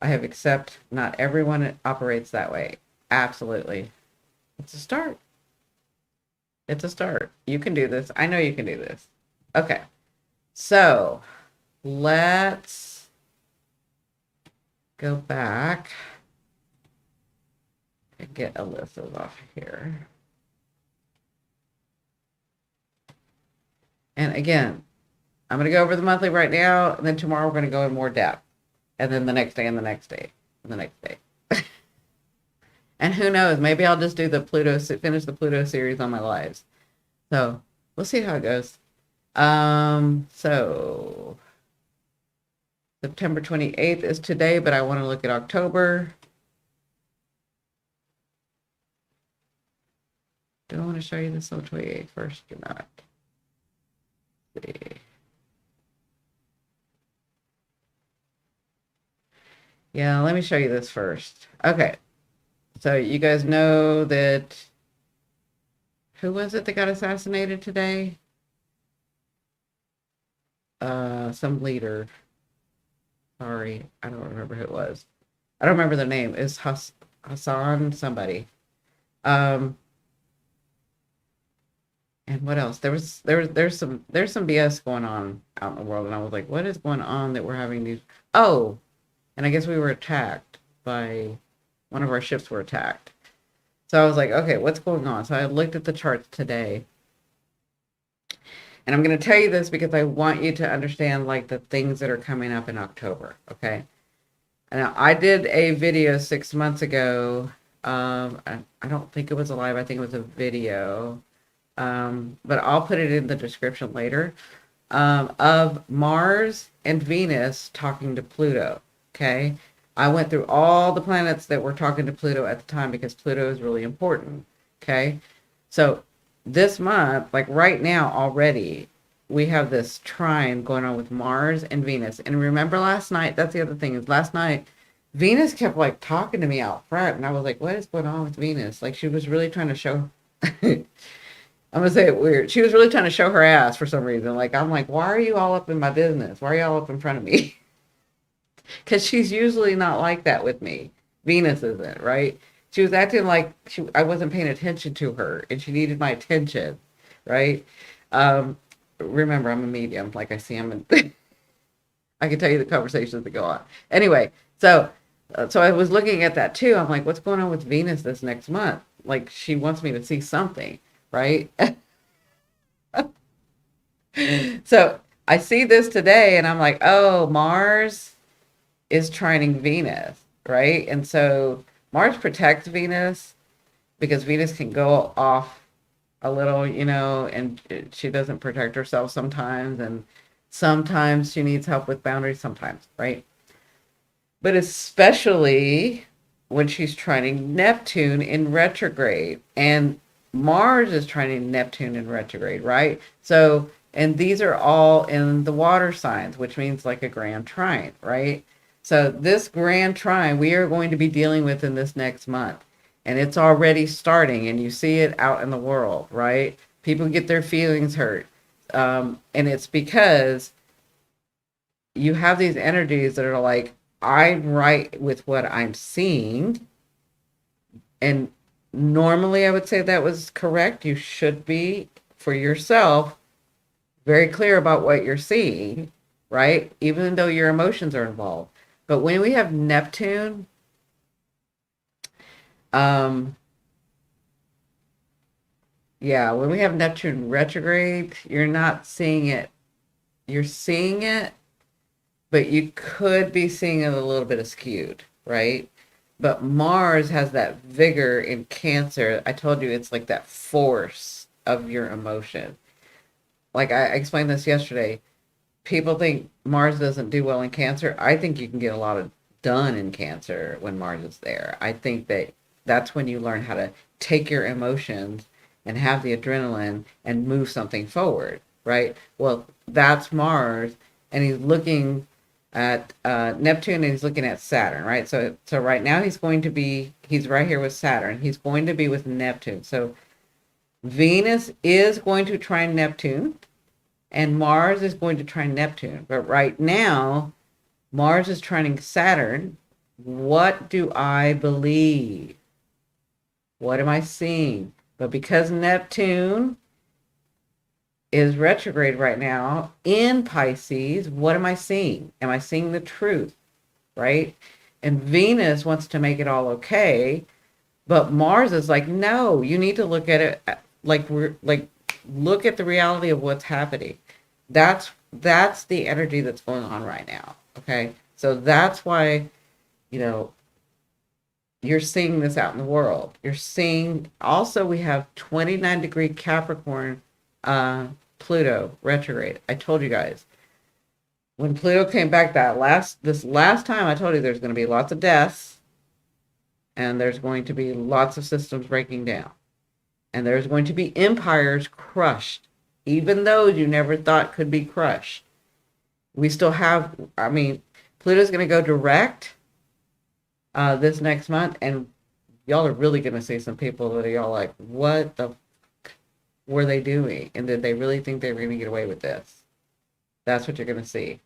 S1: I have accepted not everyone operates that way. Absolutely. It's a start. It's a start. You can do this. I know you can do this. Okay. So let's go back and get Alyssa's off here. And again, I'm going to go over the monthly right now, and then tomorrow we're going to go in more depth. And then the next day, and the next day, and the next day. And who knows, maybe I'll just do the finish the Pluto series on my lives. So we'll see how it goes. So September 28th is today, but I want to look at October. Do I want to show you this on 28th first or not? Let's see. Yeah, let me show you this first. Okay. So you guys know that, who was it that got assassinated today? Some leader. Sorry, I don't remember who it was. I don't remember the name. It's Hassan somebody. And what else? There's some BS going on out in the world, and I was like, what is going on that we're having these? Oh, and I guess we were attacked by one of our ships were attacked. So I was like, okay, what's going on? So I looked at the charts today. And I'm going to tell you this because I want you to understand like the things that are coming up in October, okay? And I did a video 6 months ago. I don't think it was a live. I think it was a video. But I'll put it in the description later. Of Mars and Venus talking to Pluto, okay? I went through all the planets that were talking to Pluto at the time because Pluto is really important, okay? So this month, like right now already, we have this trine going on with Mars and Venus. And remember last night, that's the other thing, is last night, Venus kept like talking to me out front. And I was like, what is going on with Venus? Like she was really trying to show I'm gonna say it weird. She was really trying to show her ass for some reason. Like I'm like, why are you all up in my business? Why are you all up in front of me? Because she's usually not like that with me. Venus isn't, right? She was acting like I wasn't paying attention to her, and she needed my attention, right? Um, Remember, I'm a medium. Like I see, I can tell you the conversations that go on. Anyway, so I was looking at that too. I'm like, what's going on with Venus this next month? Like she wants me to see something, right? So I see this today, and I'm like, oh, Mars is trining Venus, right? And so Mars protects Venus because Venus can go off a little, and she doesn't protect herself sometimes. And sometimes she needs help with boundaries, sometimes, right? But especially when she's trining Neptune in retrograde. And Mars is trining Neptune in retrograde, right? So, and these are all in the water signs, which means like a grand trine, right? So this grand trine we are going to be dealing with in this next month. And it's already starting, and you see it out in the world, right? People get their feelings hurt. And it's because you have these energies that are like, I'm right with what I'm seeing. And normally I would say that was correct. You should be, for yourself, very clear about what you're seeing, right? Even though your emotions are involved. But when we have Neptune, um, yeah, when we have Neptune retrograde, you're not seeing it. You're seeing it, but you could be seeing it a little bit skewed, right? But Mars has that vigor in Cancer. I told you it's like that force of your emotion. Like I explained this yesterday. People think Mars doesn't do well in Cancer. I think you can get a lot of done in Cancer when Mars is there. I think that that's when you learn how to take your emotions and have the adrenaline and move something forward, right? Well, that's Mars, and he's looking at Neptune, and he's looking at Saturn, right? So right now he's right here with Saturn. He's going to be with Neptune. So Venus is going to trine Neptune, and Mars is going to trine Neptune. But right now, Mars is trining Saturn. What do I believe? What am I seeing? But because Neptune is retrograde right now in Pisces, what am I seeing? Am I seeing the truth? Right? And Venus wants to make it all okay, but Mars is like, no, you need to look at it like look at the reality of what's happening. That's the energy that's going on right now. Okay. So that's why, you know, you're seeing this out in the world. You're seeing also we have 29-degree Capricorn Pluto retrograde. I told you guys. When Pluto came back this last time, I told you there's going to be lots of deaths, and there's going to be lots of systems breaking down. And there's going to be empires crushed, even those you never thought could be crushed. We still have, I mean, Pluto's going to go direct this next month, and y'all are really going to see some people that are y'all like, what the were they doing? And did they really think they were going to get away with this? That's what you're going to see.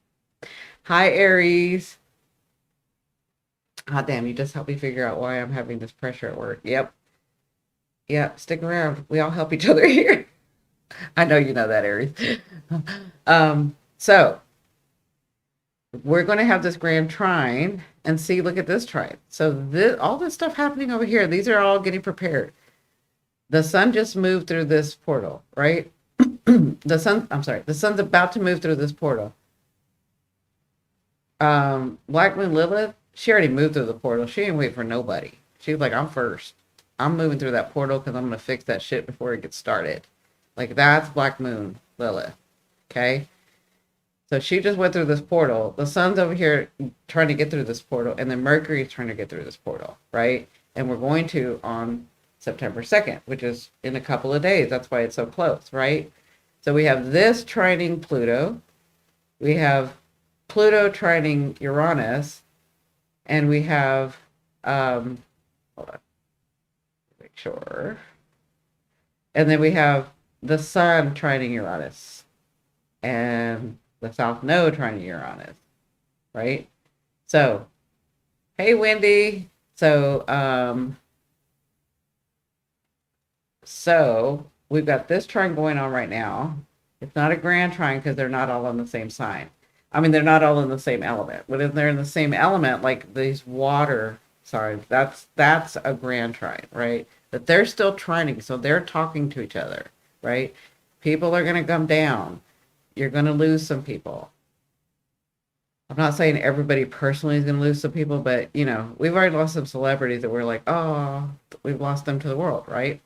S1: Hi, Aries. Ah, damn, you just helped me figure out why I'm having this pressure at work. Yep. Yeah, stick around. We all help each other here. I know you know that, Aries. So we're going to have this grand trine, and see, look at this trine. So all this stuff happening over here, these are all getting prepared. The sun just moved through this portal, right? The sun's about to move through this portal. Black Moon Lilith, she already moved through the portal. She didn't wait for nobody. She was like, I'm first. I'm moving through that portal because I'm going to fix that shit before it gets started. Like, that's Black Moon Lilith. Okay? So she just went through this portal. The sun's over here trying to get through this portal, and then Mercury is trying to get through this portal, right? And we're going to on September 2nd, which is in a couple of days. That's why it's so close, right? So we have this trining Pluto. We have Pluto trining Uranus. And we have, hold on, make sure. And then we have the sun trining Uranus and the South Node trining Uranus, right? So, hey, Wendy. So we've got this trine going on right now. It's not a grand trine because they're not all in the same sign. I mean, they're not all in the same element. But if they're in the same element, like these water signs, that's a grand trine, right? But they're still trining, so they're talking to each other, right? People are going to come down. You're going to lose some people. I'm not saying everybody personally is going to lose some people, but we've already lost some celebrities that we're like, oh, we've lost them to the world, right?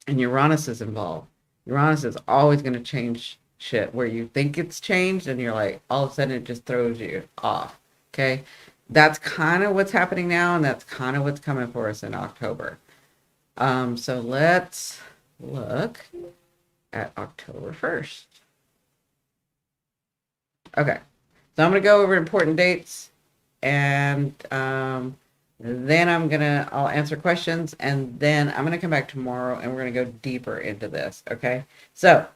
S1: And Uranus is involved. Uranus is always going to change shit where you think it's changed and you're like, all of a sudden it just throws you off. Okay. That's kind of what's happening now, and that's kind of what's coming for us in October. So let's look at October 1st. Okay. So I'm going to go over important dates, and then I'll answer questions, and then I'm gonna come back tomorrow and we're gonna go deeper into this. Okay. So,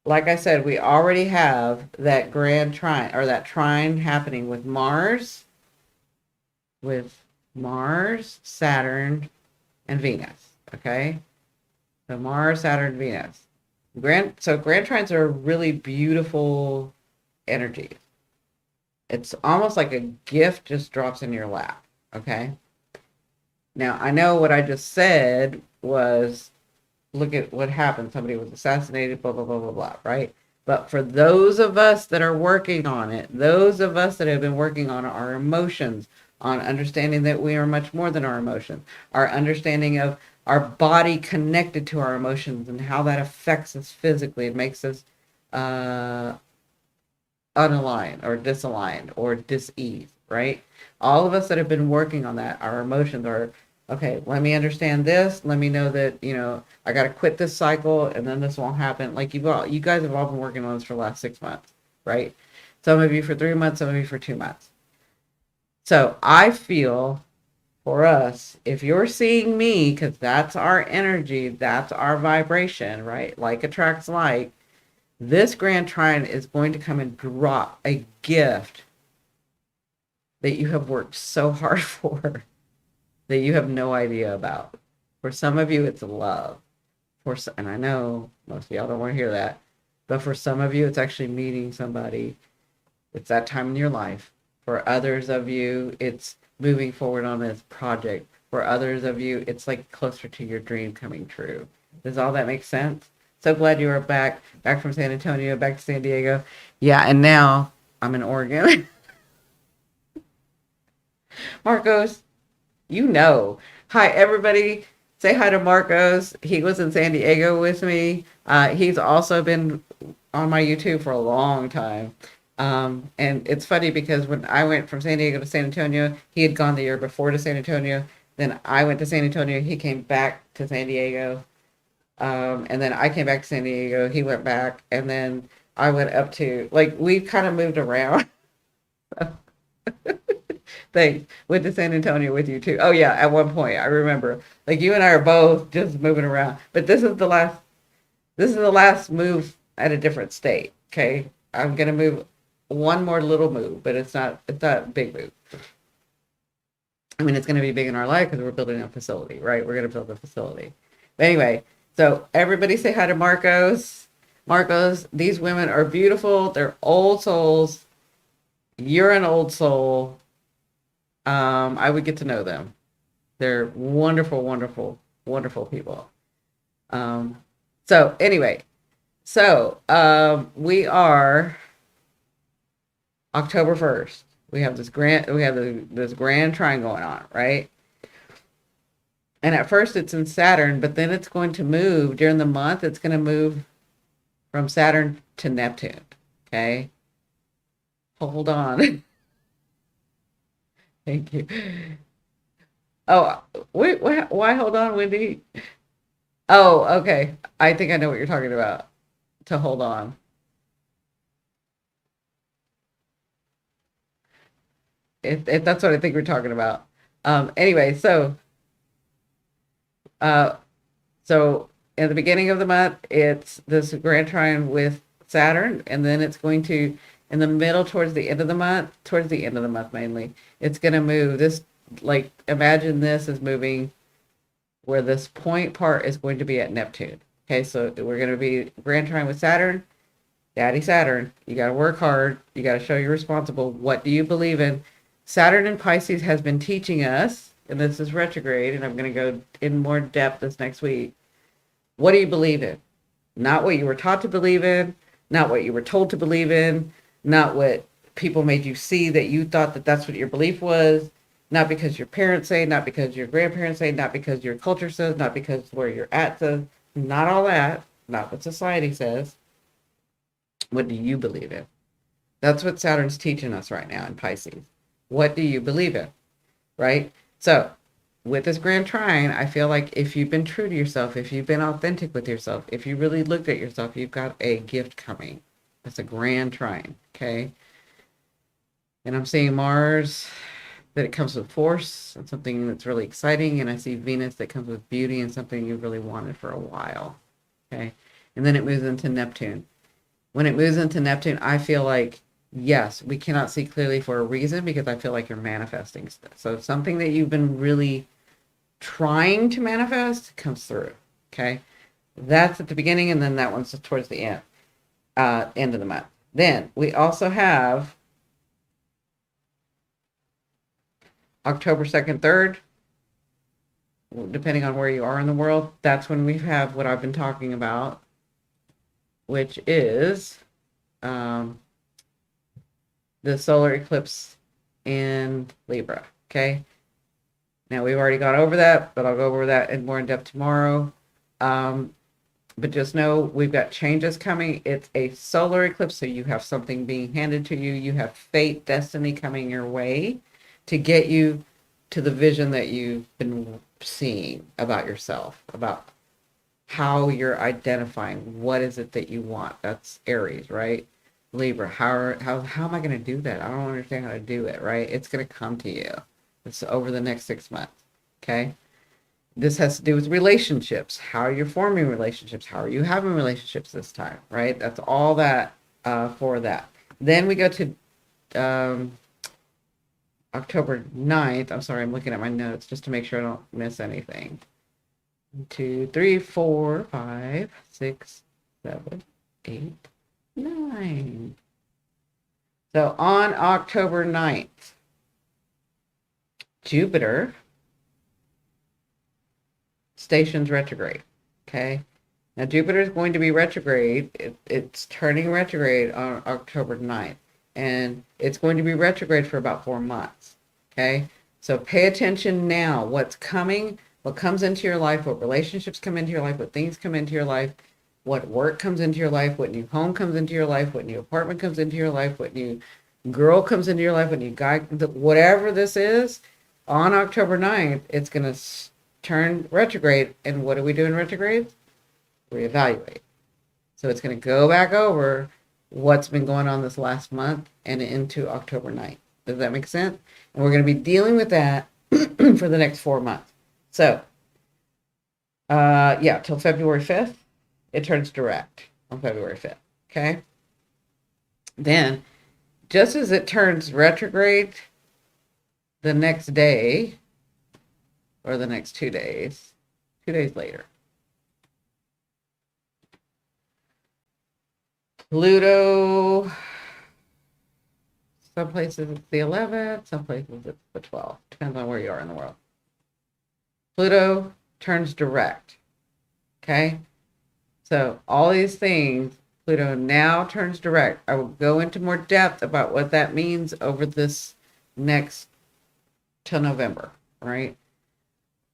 S1: like I said, we already have that grand trine, or that trine happening with Mars, Saturn, and Venus. Okay. So Mars, Saturn, Venus. Grand trines are really beautiful energy. It's almost like a gift just drops in your lap. Okay. Now, I know what I just said was, look at what happened. Somebody was assassinated, blah, blah, blah, blah, blah, right? But for those of us that are working on it, those of us that have been working on our emotions, on understanding that we are much more than our emotions, our understanding of our body connected to our emotions and how that affects us physically, it makes us uh, unaligned or disaligned or dis-ease, right? All of us that have been working on that, our emotions are, okay, let me understand this. Let me know that, I got to quit this cycle and then this won't happen. Like you guys have all been working on this for the last 6 months, right? Some of you for 3 months, some of you for 2 months. So I feel for us, if you're seeing me, because that's our energy, that's our vibration, right? Like attracts like, this grand trine is going to come and drop a gift that you have worked so hard for that you have no idea about. For some of you, it's love. And I know most of y'all don't want to hear that, but for some of you, it's actually meeting somebody. It's that time in your life. For others of you, it's moving forward on this project. For others of you, it's like closer to your dream coming true. Does all that make sense? So glad you are back from San Antonio, back to San Diego. Yeah, and now I'm in Oregon. Marcos, you know. Hi, everybody. Say hi to Marcos. He was in San Diego with me. He's also been on my YouTube for a long time. And it's funny because when I went from San Diego to San Antonio, he had gone the year before to San Antonio. Then I went to San Antonio. He came back to San Diego. And then I came back to San Diego. He went back. And then I went up to, like, we kind of moved around. They went to San Antonio with you too. Oh yeah, at one point I remember. Like you and I are both just moving around. But this is the last move at a different state. Okay. I'm gonna move one more little move, but it's not a big move. I mean, it's gonna be big in our life because we're building a facility, right? We're gonna build a facility. But anyway, so everybody say hi to Marcos. Marcos, these women are beautiful. They're old souls. You're an old soul. I would get to know them. They're wonderful, wonderful, wonderful people. Um, so anyway, we are October 1st. We have this grand trine going on, right? And at first it's in Saturn, but then it's going to move during the month. It's going to move from Saturn to Neptune. Okay. Hold on. Thank you. Oh, wait, why hold on, Wendy? Oh, okay. I think I know what you're talking about. To hold on. If that's what I think we're talking about. Anyway, uh, So at the beginning of the month, it's this Grand Trine with Saturn, and then it's going to, in the middle, towards the end of the month mainly, it's going to move this, like, imagine this is moving where this point part is going to be at Neptune. Okay, so we're going to be Grand Trine with Saturn. Daddy Saturn, you got to work hard. You got to show you're responsible. What do you believe in? Saturn in Pisces has been teaching us, and this is retrograde, and I'm going to go in more depth this next week. What do you believe in? Not what you were taught to believe in, not what you were told to believe in, not what people made you see that you thought that that's what your belief was, not because your parents say, not because your grandparents say, not because your culture says, not because where you're at says, not all that, not what society says. What do you believe in? That's what Saturn's teaching us right now in Pisces. What do you believe in? Right? So with this Grand Trine, I feel like if you've been true to yourself, if you've been authentic with yourself, if you really looked at yourself, you've got a gift coming. It's a Grand Trine, okay? And I'm seeing Mars, that it comes with force and something that's really exciting. And I see Venus that comes with beauty and something you've really wanted for a while, okay? And then it moves into Neptune. When it moves into Neptune, I feel like, yes, we cannot see clearly for a reason because I feel like you're manifesting stuff. So something that you've been really trying to manifest comes through, okay? That's at the beginning, and then that one's towards the end of the month. Then we also have October 2nd, 3rd, depending on where you are in the world. That's when we have what I've been talking about, which is the solar eclipse in Libra, okay? Now, we've already gone over that, but I'll go over that in more in depth tomorrow. But just know we've got changes coming. It's a solar eclipse, so you have something being handed to you. You have fate, destiny coming your way to get you to the vision that you've been seeing about yourself, about how you're identifying. What is it that you want? That's Aries, right? Libra, how am I going to do that? I don't understand how to do it, right? It's going to come to you. It's over the next 6 months, okay? This has to do with relationships. How are you forming relationships? How are you having relationships this time, right? That's all that for that. Then we go to October 9th. I'm sorry, I'm looking at my notes just to make sure I don't miss anything. 1, 2, 3, 4, 5, 6, 7, 8, 9. So on October 9th, Jupiter stations retrograde. Okay. Now Jupiter is going to be retrograde. It's turning retrograde on October 9th. And it's going to be retrograde for about 4 months. Okay. So pay attention now. What's coming, what comes into your life, what relationships come into your life, what things come into your life, what work comes into your life, what new home comes into your life, what new apartment comes into your life, what new girl comes into your life, what new guy, whatever this is, on October 9th, it's going to turn retrograde. And what do we do in retrograde? Reevaluate. So it's going to go back over what's been going on this last month and into October 9th. Does that make sense? And we're going to be dealing with that for the next 4 months. So, till February 5th, it turns direct on February 5th. Okay. Then, just as it turns retrograde the next day, or the next 2 days, 2 days later, Pluto, some places it's the 11th, some places it's the 12th. Depends on where you are in the world. Pluto turns direct. Okay? So all these things, Pluto now turns direct. I will go into more depth about what that means over this next till November, right?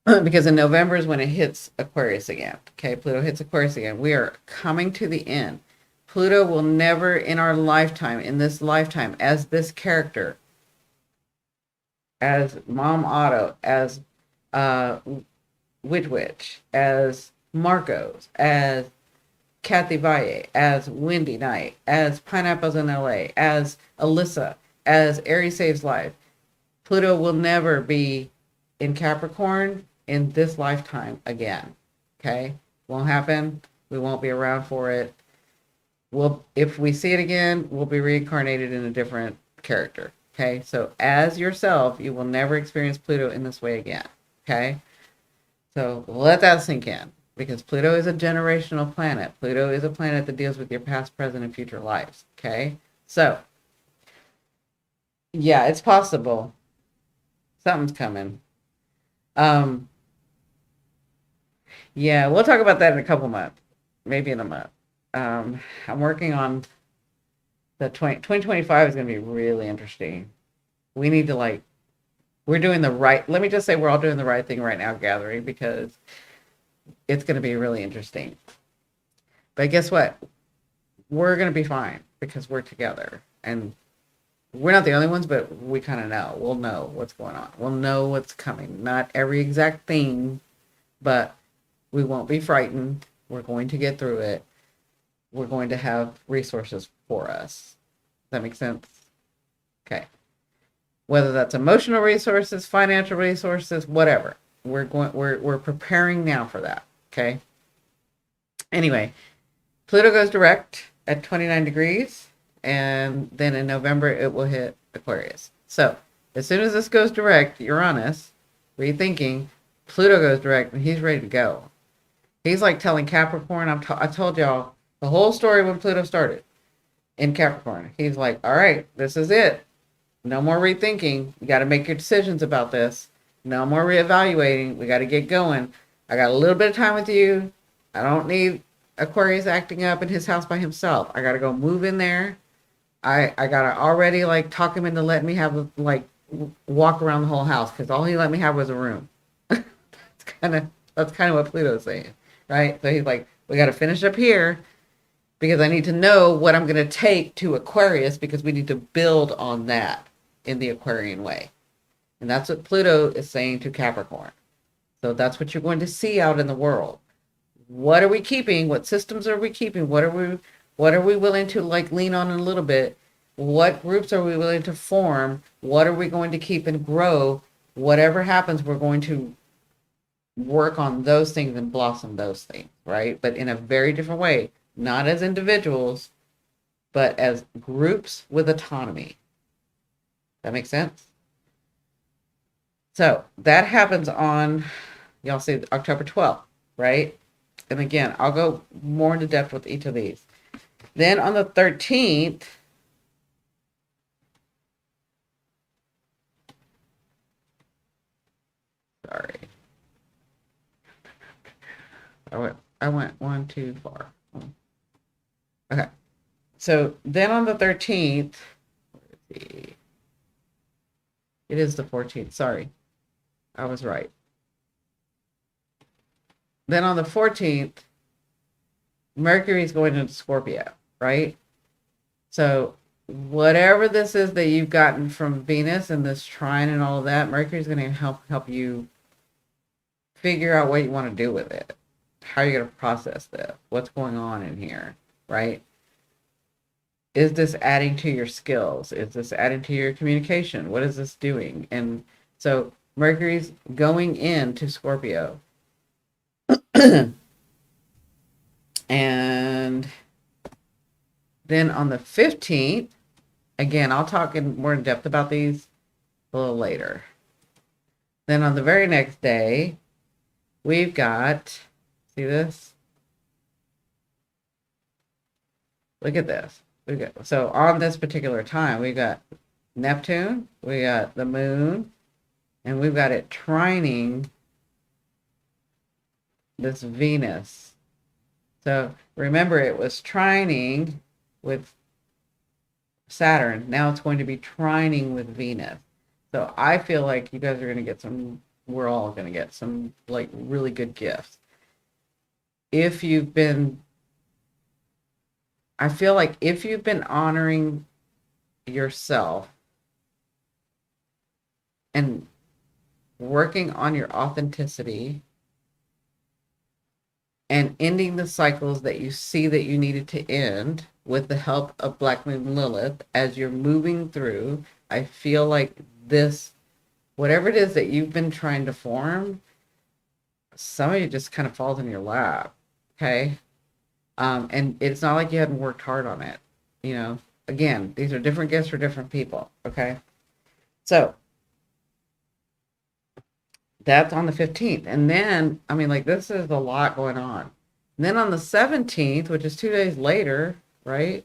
S1: Because in November is when it hits Aquarius again. Okay, Pluto hits Aquarius again. We are coming to the end. Pluto will never in our lifetime, in this lifetime, as this character, as Mom Otto, as Witch, as Marcos, as Kathy Valle, as Wendy Knight, as Pineapples in LA, as Alyssa, as Aries Saves Life. Pluto will never be in Capricorn in this lifetime again. Okay? Won't happen. We won't be around for it. If we see it again, we'll be reincarnated in a different character. Okay, so as yourself, you will never experience Pluto in this way again. Okay, so let that sink in, because Pluto is a generational planet. Pluto is a planet that deals with your past, present, and future lives. Okay, so yeah, it's possible. Something's coming. Um, yeah, we'll talk about that in a couple months, maybe in a month. I'm working on the 2025 is going to be really interesting. We need to like, we're doing the right, let me just say we're all doing the right thing right now, gathering, because it's going to be really interesting. But guess what? We're going to be fine because we're together. And we're not the only ones, but we kind of know. We'll know what's going on. We'll know what's coming. Not every exact thing, but we won't be frightened. We're going to get through it. We're going to have resources for us. Does that make sense? Okay. Whether that's emotional resources, financial resources, whatever. We're preparing now for that. Okay. Anyway, Pluto goes direct at 29 degrees, and then in November it will hit Aquarius. So as soon as this goes direct, Uranus, rethinking, Pluto goes direct, and he's ready to go. He's like telling Capricorn, I told y'all the whole story when Pluto started in Capricorn. He's like, all right, this is it. No more rethinking. You got to make your decisions about this. No more reevaluating. We got to get going. I got a little bit of time with you. I don't need Aquarius acting up in his house by himself. I got to go move in there. I got to already like talk him into letting me have like walk around the whole house, because all he let me have was a room. That's kind of what Pluto's saying, right? So he's like, we got to finish up here, because I need to know what I'm going to take to Aquarius, because we need to build on that in the Aquarian way. And that's what Pluto is saying to Capricorn. So that's what you're going to see out in the world. What are we keeping? What systems are we keeping? What are we willing to like lean on a little bit? What groups are we willing to form? What are we going to keep and grow? Whatever happens, we're going to work on those things and blossom those things, right? But in a very different way. Not as individuals, but as groups with autonomy. That makes sense? So that happens on, y'all see, October 12th, right? And again, I'll go more into depth with each of these. Then on the 13th, sorry, I went one too far. Okay, so then on the 13th, it is the 14th. Sorry, I was right. Then on the 14th, Mercury is going into Scorpio, right? So whatever this is that you've gotten from Venus and this trine and all of that, Mercury is going to help you figure out what you want to do with it. How are you going to process this? What's going on in here, right? Is this adding to your skills? Is this adding to your communication? What is this doing? And so Mercury's going into Scorpio. And then on the 15th, again, I'll talk in more in depth about these a little later. Then on the very next day, we've got, see this? Look at this. So on this particular time, we got Neptune, we got the moon, and we've got it trining this Venus. So remember, it was trining with Saturn. Now it's going to be trining with Venus. So I feel like you guys are going to get some, we're all going to get some like really good gifts. If you've been, I feel like if you've been honoring yourself and working on your authenticity and ending the cycles that you see that you needed to end with the help of Black Moon Lilith as you're moving through, I feel like this, whatever it is that you've been trying to form, some of it just kind of falls in your lap. Okay. And it's not like you hadn't worked hard on it. You know, again, these are different gifts for different people. Okay. So that's on the 15th. And then, I mean, like, this is a lot going on. And then on the 17th, which is 2 days later, right?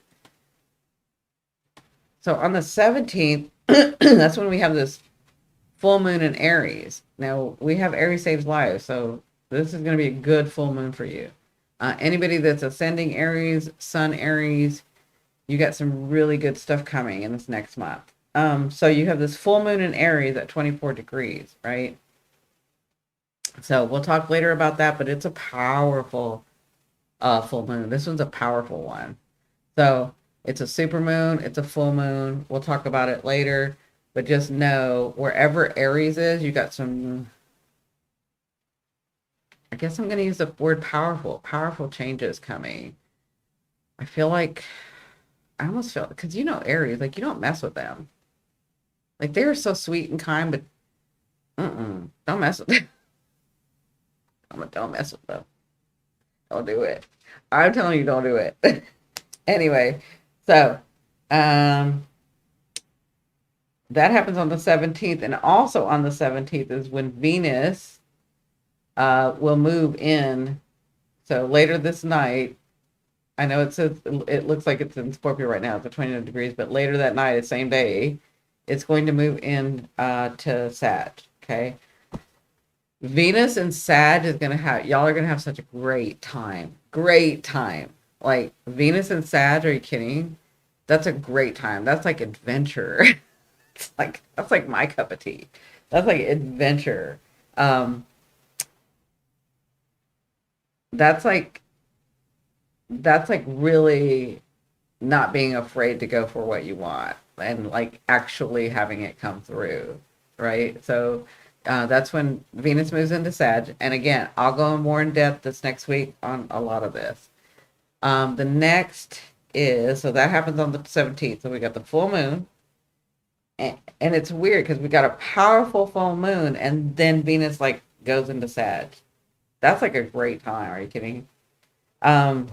S1: So on the 17th, that's when we have this full moon in Aries. Now, we have Aries Saves Lives, so this is going to be a good full moon for you. Anybody that's ascending Aries, Sun Aries, you got some really good stuff coming in this next month. So you have this full moon in Aries at 24 degrees, right? So we'll talk later about that, but it's a powerful full moon. This one's a powerful one. So it's a super moon, it's a full moon. We'll talk about it later, but just know wherever Aries is, you got some, I guess I'm going to use the word powerful changes coming. I feel like, I almost feel, because you know Aries, like, you don't mess with them. Like, they are so sweet and kind, but don't mess with them. Don't mess with them. Don't do it. I'm telling you, don't do it. Anyway, so that happens on the 17th, and also on the 17th is when Venus will move in. So later this night, I know it says it looks like it's in Scorpio right now, it's at 29 degrees, but later that night, the same day, it's going to move in to Sag. Okay. Venus and Sag is gonna have, y'all are gonna have such a great time. Great time. Like, Venus and Sag, are you kidding? That's a great time. That's like adventure. It's like, that's like my cup of tea. That's like adventure. Um, that's like really not being afraid to go for what you want and like actually having it come through, right? So that's when Venus moves into Sag. And again, I'll go more in depth this next week on a lot of this. The next is, so that happens on the 17th. So we got the full moon. And it's weird because we got a powerful full moon and then Venus like goes into Sag. That's like a great time. Are you kidding? Um,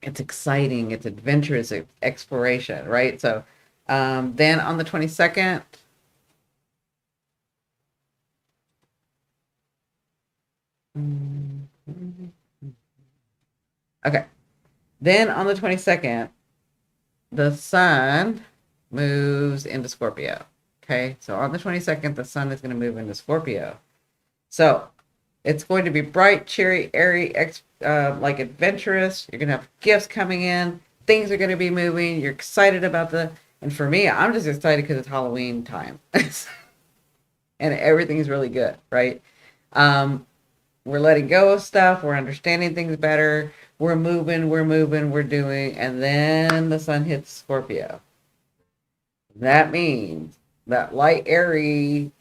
S1: it's exciting. It's adventurous exploration, right? So then on the 22nd, okay. Then on the 22nd, the sun moves into Scorpio. Okay. So on the 22nd, the sun is going to move into Scorpio. So it's going to be bright, cheery, airy, like adventurous. You're going to have gifts coming in. Things are going to be moving. You're excited about and for me, I'm just excited because it's Halloween time. And everything's really good, right? We're letting go of stuff. We're understanding things better. We're moving, we're doing. And then the sun hits Scorpio. That means that light, airy,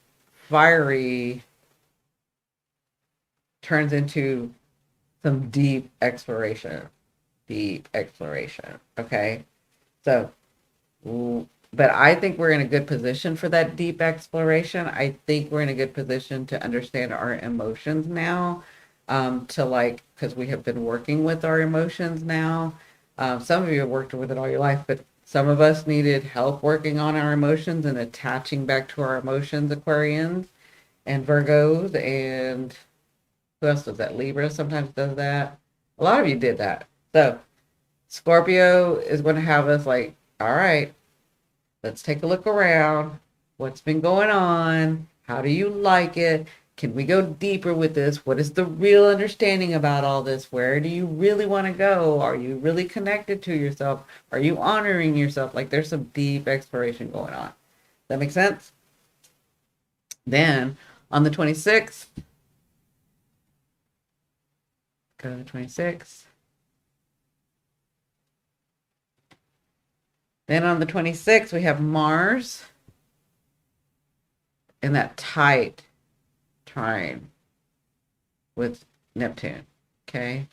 S1: fiery turns into some deep exploration. Okay. So, but I think we're in a good position for that deep exploration. I think we're in a good position to understand our emotions now, to like, because we have been working with our emotions now. Some of you have worked with it all your life, but some of us needed help working on our emotions and attaching back to our emotions, Aquarians and Virgos, and who else does that? Libra sometimes does that. A lot of you did that. So Scorpio is going to have us like, all right, let's take a look around. What's been going on? How do you like it? Can we go deeper with this? What is the real understanding about all this? Where do you really want to go? Are you really connected to yourself? Are you honoring yourself? Like, there's some deep exploration going on. Does that make sense? Then on the 26th, go to the 26th. Then on the 26th, we have Mars in that tight trine with Neptune. Okay.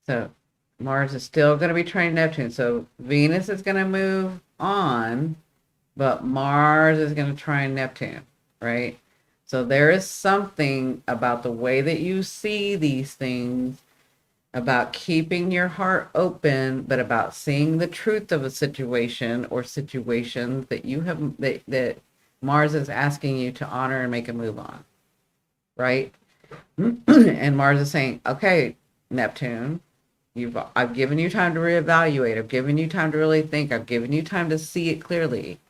S1: So Mars is still going to be trining Neptune. So Venus is going to move on, but Mars is going to trine Neptune, right? So there is something about the way that you see these things, about keeping your heart open, but about seeing the truth of a situation or situations that you have that Mars is asking you to honor and make a move on, right? And Mars is saying, okay, Neptune, I've given you time to reevaluate. I've given you time to really think. I've given you time to see it clearly.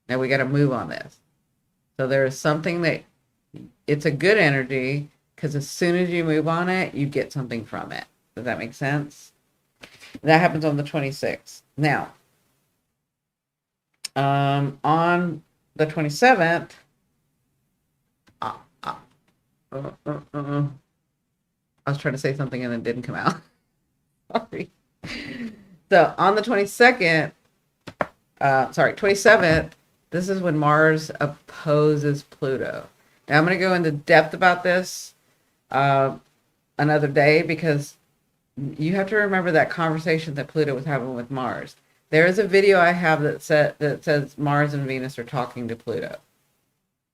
S1: Now we got to move on this. So there is something that it's a good energy, because as soon as you move on it, you get something from it. Does that make sense? That happens on the 26th. Now, on the 27th, uh, uh, I was trying to say something and it didn't come out. Sorry. So on the 22nd, 27th, this is when Mars opposes Pluto. Now I'm going to go into depth about this another day, because you have to remember that conversation that Pluto was having with Mars. There is a video I have that says Mars and Venus are talking to Pluto,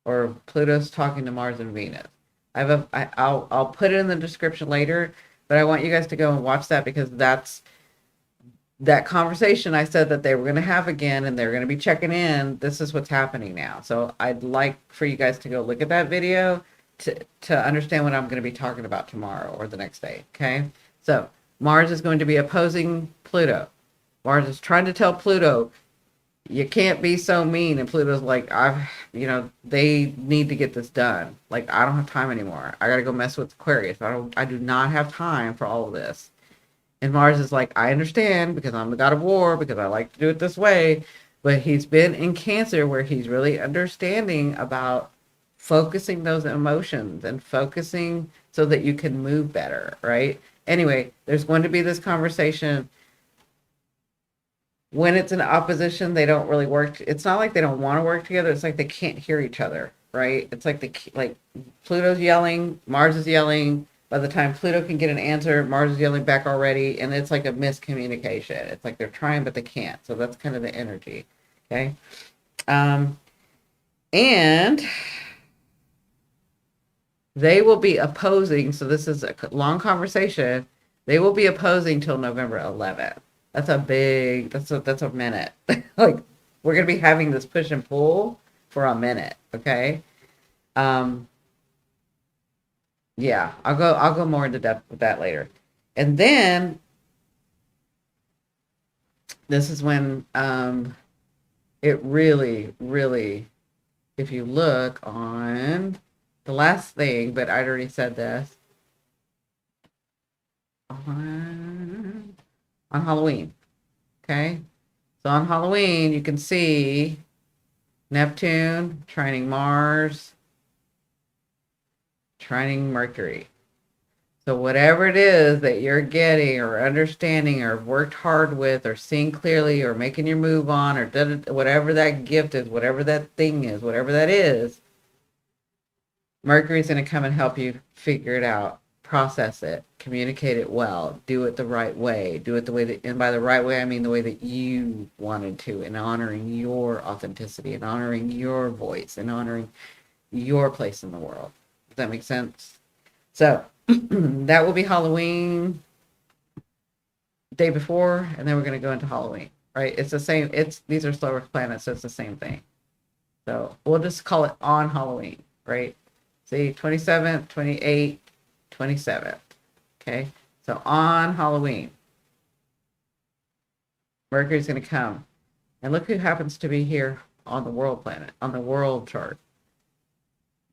S1: or Pluto's talking to Mars and Venus. I'll put it in the description later, but I want you guys to go and watch that, because that's that conversation I said that they were going to have again, and they're going to be checking in. This is what's happening now. So I'd like for you guys to go look at that video to understand what I'm going to be talking about tomorrow or the next day. Okay. So Mars is going to be opposing Pluto. Mars is trying to tell Pluto, you can't be so mean. And Pluto's like, they need to get this done. Like, I don't have time anymore. I got to go mess with Aquarius. I do not have time for all of this. And Mars is like, I understand, because I'm the god of war, because I like to do it this way. But he's been in Cancer, where he's really understanding about focusing those emotions and focusing so that you can move better, right? Anyway, there's going to be this conversation. When it's in opposition, they don't really work. It's not like they don't want to work together. It's like they can't hear each other, right? It's like Pluto's yelling, Mars is yelling. By the time Pluto can get an answer, Mars is yelling back already, and it's like a miscommunication. It's like they're trying, but they can't. So that's kind of the energy, okay? And they will be opposing, so this is a long conversation. They will be opposing till November 11th. That's a minute. Like, we're going to be having this push and pull for a minute, okay? Yeah, I'll go more into depth with that later. And then this is when it really, really, if you look on the last thing, but I'd already said this, on Halloween. Okay? So on Halloween, you can see Neptune trining Mars, trining Mercury. So whatever it is that you're getting or understanding or worked hard with or seeing clearly or making your move on, or whatever that gift is, whatever that thing is, whatever that is, Mercury's going to come and help you figure it out, process it, communicate it well, do it the right way, do it the way that, and by the right way, I mean the way that you wanted to, and honoring your authenticity and honoring your voice and honoring your place in the world. Does that make sense? So that will be Halloween day before, and then we're going to go into Halloween, right? It's the same. These are solar planets, so it's the same thing. So we'll just call it on Halloween, right? See, 27th, 28th, 27th. Okay, so on Halloween, Mercury's going to come, and look who happens to be here on the world planet, on the world chart.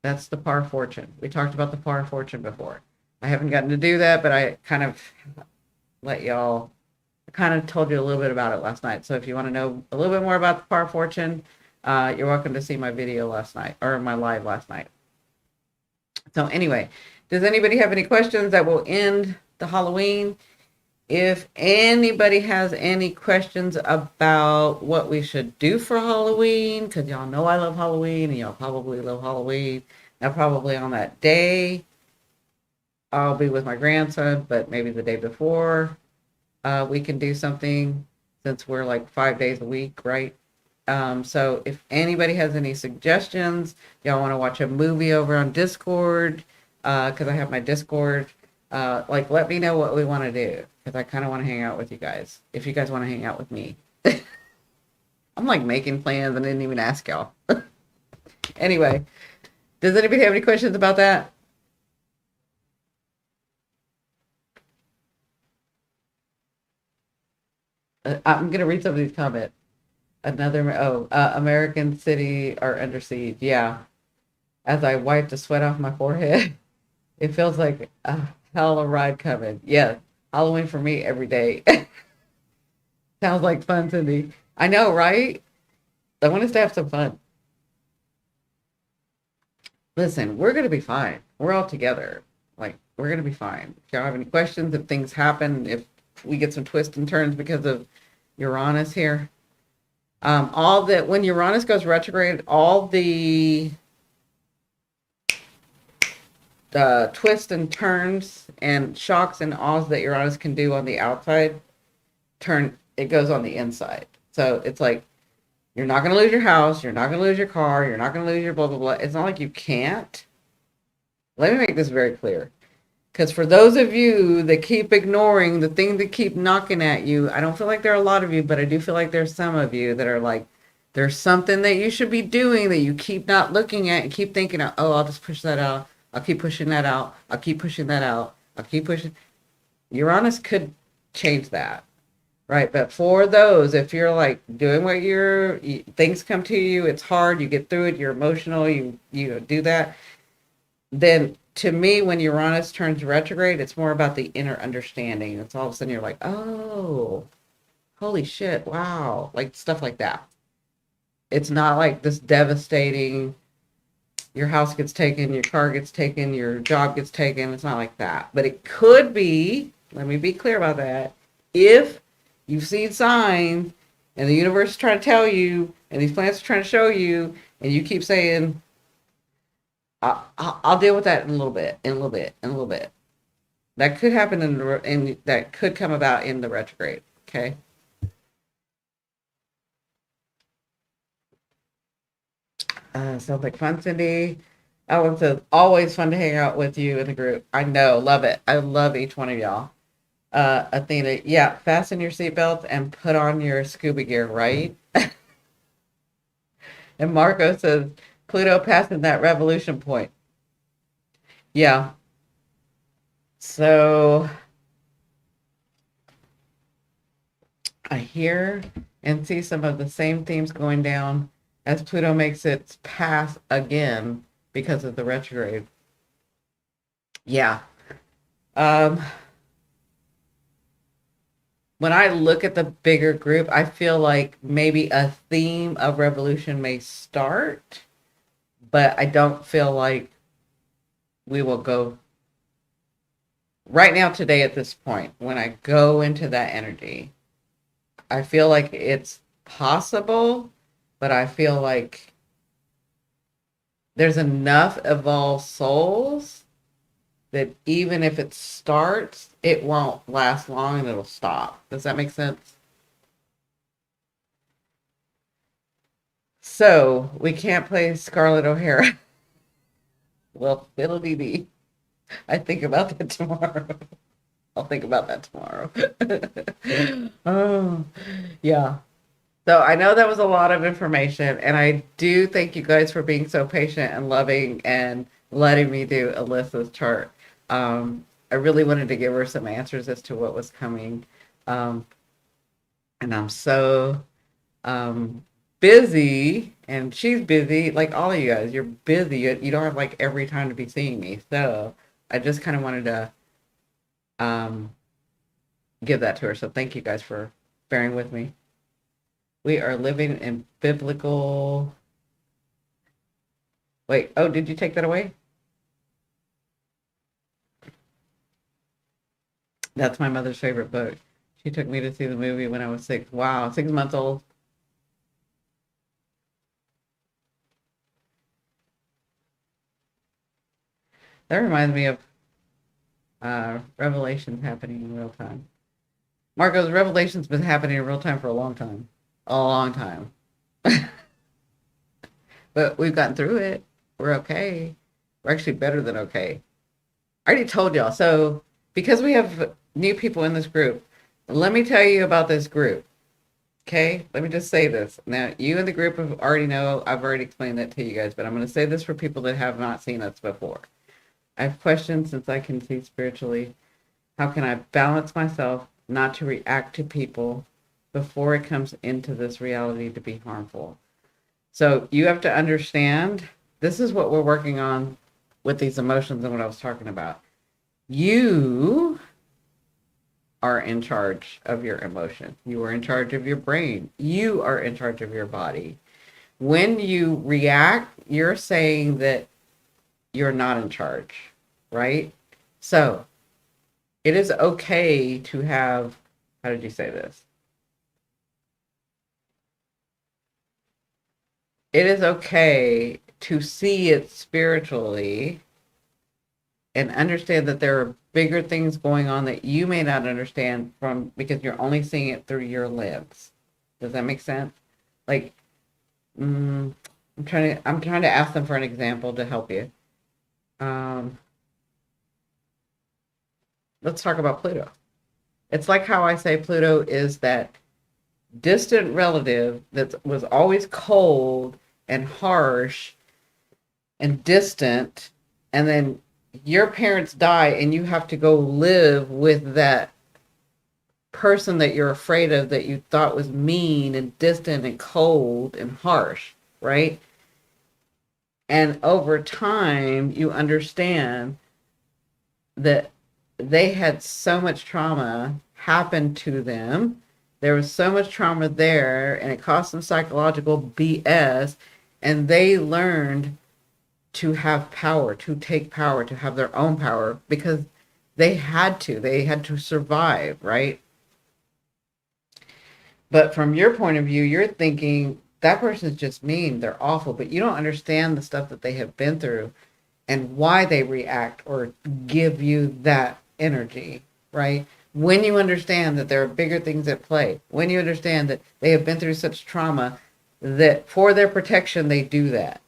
S1: That's the par fortune. We talked about the par fortune before. I haven't gotten to do that, but I kind of told you a little bit about it last night. So if you want to know a little bit more about the par fortune, you're welcome to see my video last night, or my live last night. So anyway, does anybody have any questions? That will end the Halloween. If anybody has any questions about what we should do for Halloween, because y'all know I love Halloween, and y'all probably love Halloween. Now, probably on that day, I'll be with my grandson, but maybe the day before, we can do something, since we're like 5 days a week, right? So if anybody has any suggestions, y'all want to watch a movie over on Discord, because I have my Discord, like let me know what we want to do, because I kind of want to hang out with you guys. If you guys want to hang out with me, I'm like making plans and didn't even ask y'all. Anyway, does anybody have any questions about that? I'm gonna read some of these comments. American city are under siege. Yeah. As I wipe the sweat off my forehead, it feels like a hell of a ride coming. Yeah. Halloween for me every day. Sounds like fun, Cindy. I know, right? I want us to have some fun. Listen, we're gonna be fine. We're all together. Like, we're gonna be fine. If y'all have any questions, if things happen, if we get some twists and turns because of Uranus here, all that when Uranus goes retrograde, all the twists and turns and shocks and awes that Uranus can do on the outside, it goes on the inside. So it's like you're not going to lose your house, you're not going to lose your car, you're not going to lose your blah blah blah. It's not like you can't. Let me make this very clear. Because for those of you that keep ignoring the thing that keep knocking at you, I don't feel like there are a lot of you, but I do feel like there's some of you that are like, there's something that you should be doing that you keep not looking at and keep thinking, oh, I'll just push that out. I'll keep pushing that out. I'll keep pushing that out. I'll keep pushing. Uranus could change that, right? But for those, if you're like doing what things come to you, it's hard, you get through it, you're emotional, you do that, then to me, when Uranus turns retrograde, it's more about the inner understanding. It's all of a sudden you're like, oh, holy shit, wow, like stuff like that. It's not like this devastating, your house gets taken, your car gets taken, your job gets taken. It's not like that. But it could be, let me be clear about that, if you've seen signs and the universe is trying to tell you and these planets are trying to show you and you keep saying, I'll deal with that in a little bit, in a little bit, in a little bit. That could happen and that could come about in the retrograde. Okay. Sounds like fun, Cindy. Ellen says, always fun to hang out with you in the group. I know, love it. I love each one of y'all. Athena, yeah, fasten your seatbelts and put on your scuba gear, right? And Marco says, Pluto passing that revolution point. Yeah. So I hear and see some of the same themes going down as Pluto makes its pass again because of the retrograde. Yeah. When I look at the bigger group, I feel like maybe a theme of revolution may start, but I don't feel like we will go right now today at this point. When I go into that energy, I feel like it's possible, but I feel like there's enough evolved souls that even if it starts, it won't last long and it'll stop. Does that make sense? So we can't play Scarlett O'Hara. Well, fiddle-dee dee. I think about that tomorrow. I'll think about that tomorrow. Oh, yeah. So I know that was a lot of information, and I do thank you guys for being so patient and loving and letting me do Alyssa's chart. I really wanted to give her some answers as to what was coming. Um, and I'm so busy, and she's busy, like all of you guys. You're busy. You don't have like every time to be seeing me. So I just kind of wanted to um, give that to her. So thank you guys for bearing with me. We are living in biblical. Wait, oh, did you take that away? That's my mother's favorite book. She took me to see the movie when I was 6. Wow, 6 months old. That reminds me of Revelations happening in real time. Marco's Revelations been happening in real time for a long time. A long time. But we've gotten through it. We're okay. We're actually better than okay. I already told y'all. So, because we have new people in this group, let me tell you about this group. Okay? Let me just say this. Now, you in the group have already know, I've already explained that to you guys, but I'm going to say this for people that have not seen us before. I have questions since I can see spiritually. How can I balance myself not to react to people before it comes into this reality to be harmful? So you have to understand this is what we're working on with these emotions and what I was talking about. You are in charge of your emotion. You are in charge of your brain. You are in charge of your body. When you react, you're saying that you're not in charge, right? So it is okay to have, how did you say this? It is okay to see it spiritually and understand that there are bigger things going on that you may not understand from because you're only seeing it through your lens. Does that make sense? Like, I'm trying to ask them for an example to help you. Um, let's talk about Pluto. It's like how I say Pluto is that distant relative that was always cold and harsh and distant, and then your parents die and you have to go live with that person that you're afraid of that you thought was mean and distant and cold and harsh, right? And over time you understand that they had so much trauma happen to them. There was so much trauma there and it cost them psychological BS, and they learned to have power, to take power, to have their own power because they had to survive, right? But from your point of view, you're thinking that person's just mean, they're awful, but you don't understand the stuff that they have been through and why they react or give you that energy, right? When you understand that there are bigger things at play, when you understand that they have been through such trauma that for their protection, they do that.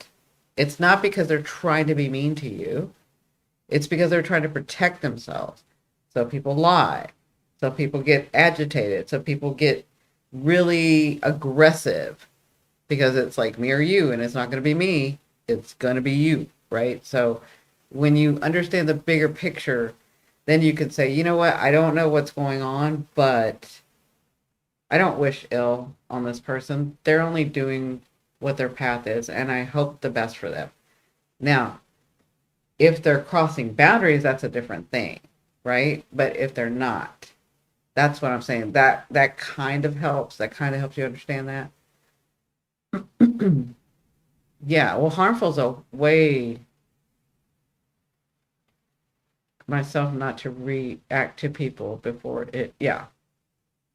S1: It's not because they're trying to be mean to you. It's because they're trying to protect themselves. So people lie. So people get agitated. So people get really aggressive because it's like me or you, and it's not going to be me. It's going to be you, right? So when you understand the bigger picture, then you could say, you know what? I don't know what's going on, but I don't wish ill on this person. They're only doing what their path is, and I hope the best for them. Now, if they're crossing boundaries, that's a different thing, right? But if they're not, that's what I'm saying. That kind of helps. That kind of helps you understand that. Yeah, well, harmful is a way myself not to react to people before it. Yeah.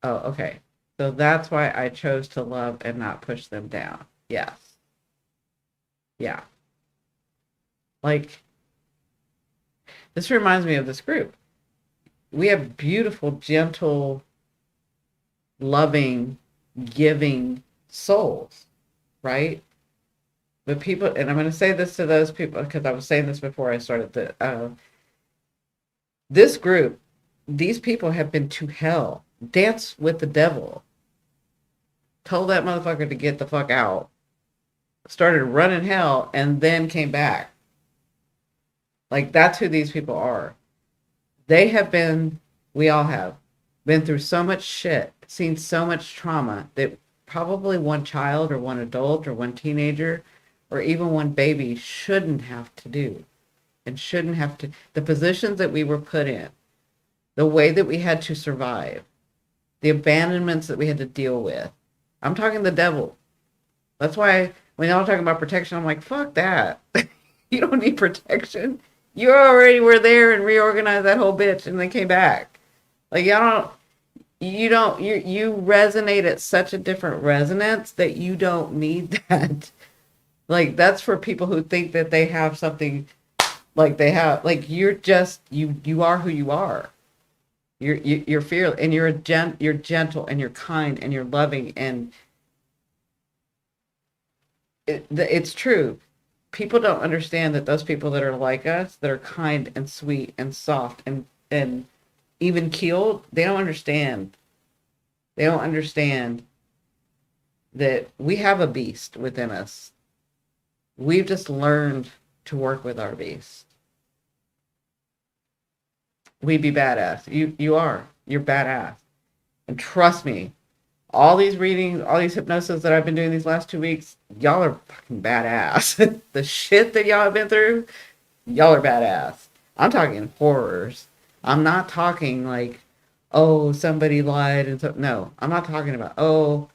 S1: Oh, okay. So that's why I chose to love and not push them down. Yes. Yeah. Like, this reminds me of this group. We have beautiful, gentle, loving, giving souls, right? But people, and I'm going to say this to those people because I was saying this before I started this group, these people have been to hell, danced with the devil, told that motherfucker to get the fuck out, started running hell, and then came back. Like, that's who these people are. They have been, we all have, been through so much shit, seen so much trauma that probably one child or one adult or one teenager or even one baby shouldn't have to do and shouldn't have to. The positions that we were put in, the way that we had to survive, the abandonments that we had to deal with. I'm talking the devil. That's why when y'all talking about protection, I'm like, fuck that. You don't need protection. You already were there and reorganized that whole bitch and then came back. Like, you resonate at such a different resonance that you don't need that. Like, that's for people who think that they have something, like they have, like, you're just, you are who you are. You're fearless, and you're gentle, and you're kind, and you're loving, and It's true. People don't understand that those people that are like us, that are kind and sweet and soft and even keeled, they don't understand. They don't understand that we have a beast within us. We've just learned to work with our beast. We'd be badass. You are. You're badass. And trust me, all these readings, all these hypnosis that I've been doing these last 2 weeks, y'all are fucking badass. The shit that y'all have been through, y'all are badass. I'm talking horrors. I'm not talking like, oh, somebody lied and so. No, I'm not talking about, oh,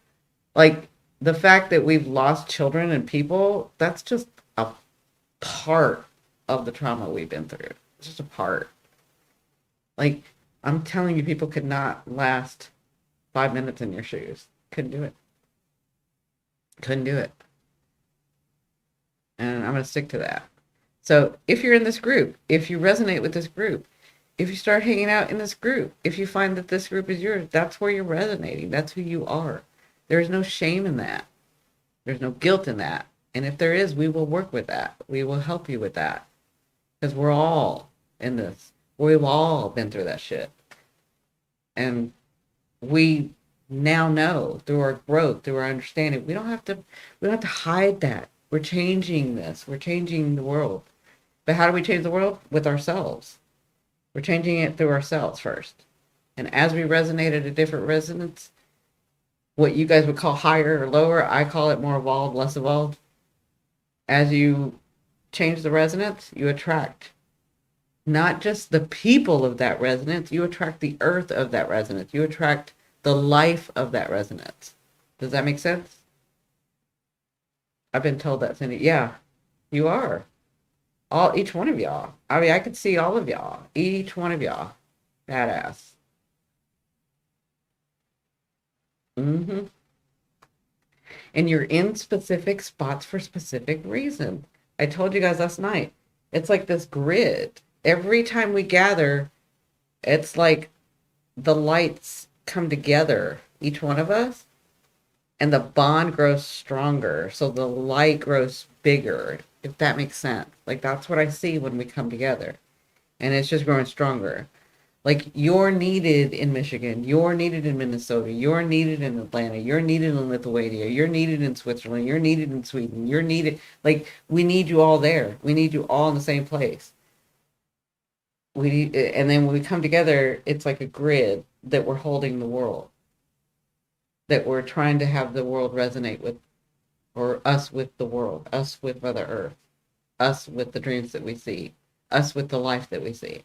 S1: like the fact that we've lost children and people, that's just a part of the trauma we've been through. It's just a part. Like, I'm telling you, people could not last 5 minutes in your shoes. Couldn't do it. Couldn't do it. And I'm going to stick to that. So if you're in this group, if you resonate with this group, if you start hanging out in this group, if you find that this group is yours, that's where you're resonating. That's who you are. There's no shame in that. There's no guilt in that. And if there is, we will work with that. We will help you with that. Because we're all in this. We've all been through that shit. And we now know through our growth, through our understanding, we don't have to hide that. We're changing this. We're changing the world. But how do we change the world? With ourselves. We're changing it through ourselves first. And as we resonate at a different resonance, what you guys would call higher or lower, I call it more evolved, less evolved. As you change the resonance, you attract not just the people of that resonance, you attract the earth of that resonance. You attract the life of that resonance. Does that make sense? I've been told that, Cindi. Yeah, you are. Each one of y'all. I mean, I could see all of y'all. Each one of y'all. Badass. Mm-hmm. And you're in specific spots for specific reasons. I told you guys last night. It's like this grid. Every time we gather, it's like the lights come together, each one of us, and the bond grows stronger. So the light grows bigger, if that makes sense. Like that's what I see when we come together. And it's just growing stronger. Like you're needed in Michigan, you're needed in Minnesota, you're needed in Atlanta, you're needed in Lithuania, you're needed in Switzerland, you're needed in Sweden, you're needed. Like we need you all there. We need you all in the same place. We need, and then when we come together, it's like a grid that we're holding the world, that we're trying to have the world resonate with, or us with the world, us with Mother Earth, us with the dreams that we see, us with the life that we see,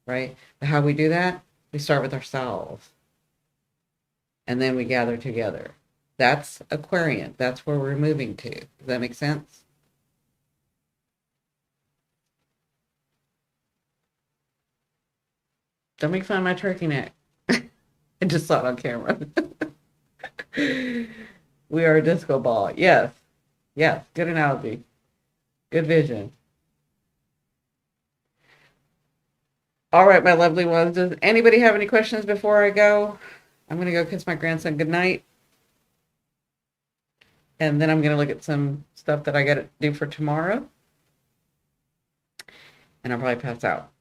S1: right? But how we do that? We start with ourselves, and then we gather together. That's Aquarian. That's where we're moving to. Does that make sense? Don't make fun of my turkey neck. I just saw it on camera. We are a disco ball. Yes. Yes. Good analogy. Good vision. All right, my lovely ones. Does anybody have any questions before I go? I'm going to go kiss my grandson goodnight. And then I'm going to look at some stuff that I got to do for tomorrow. And I'll probably pass out.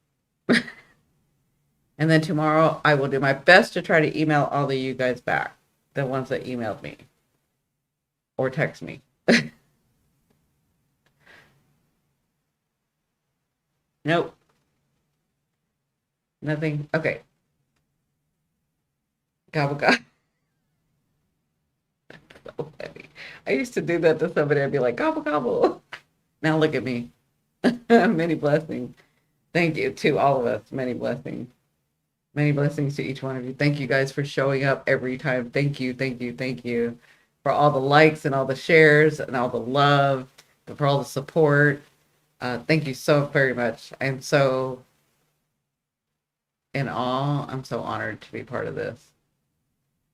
S1: And then tomorrow I will do my best to try to email all of you guys back. The ones that emailed me. Or text me. Nope. Nothing. Okay. Gobble gobble. So funny. I used to do that to somebody. I'd be like, gobble gobble. Now look at me. Many blessings. Thank you to all of us. Many blessings. Many blessings to each one of you. Thank you guys for showing up every time. Thank you, thank you, thank you for all the likes and all the shares and all the love, and for all the support. Thank you so very much. I'm so in awe. I'm so honored to be part of this.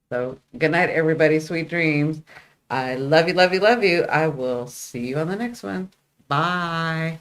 S1: So good night, everybody. Sweet dreams. I love you, love you, love you. I will see you on the next one. Bye.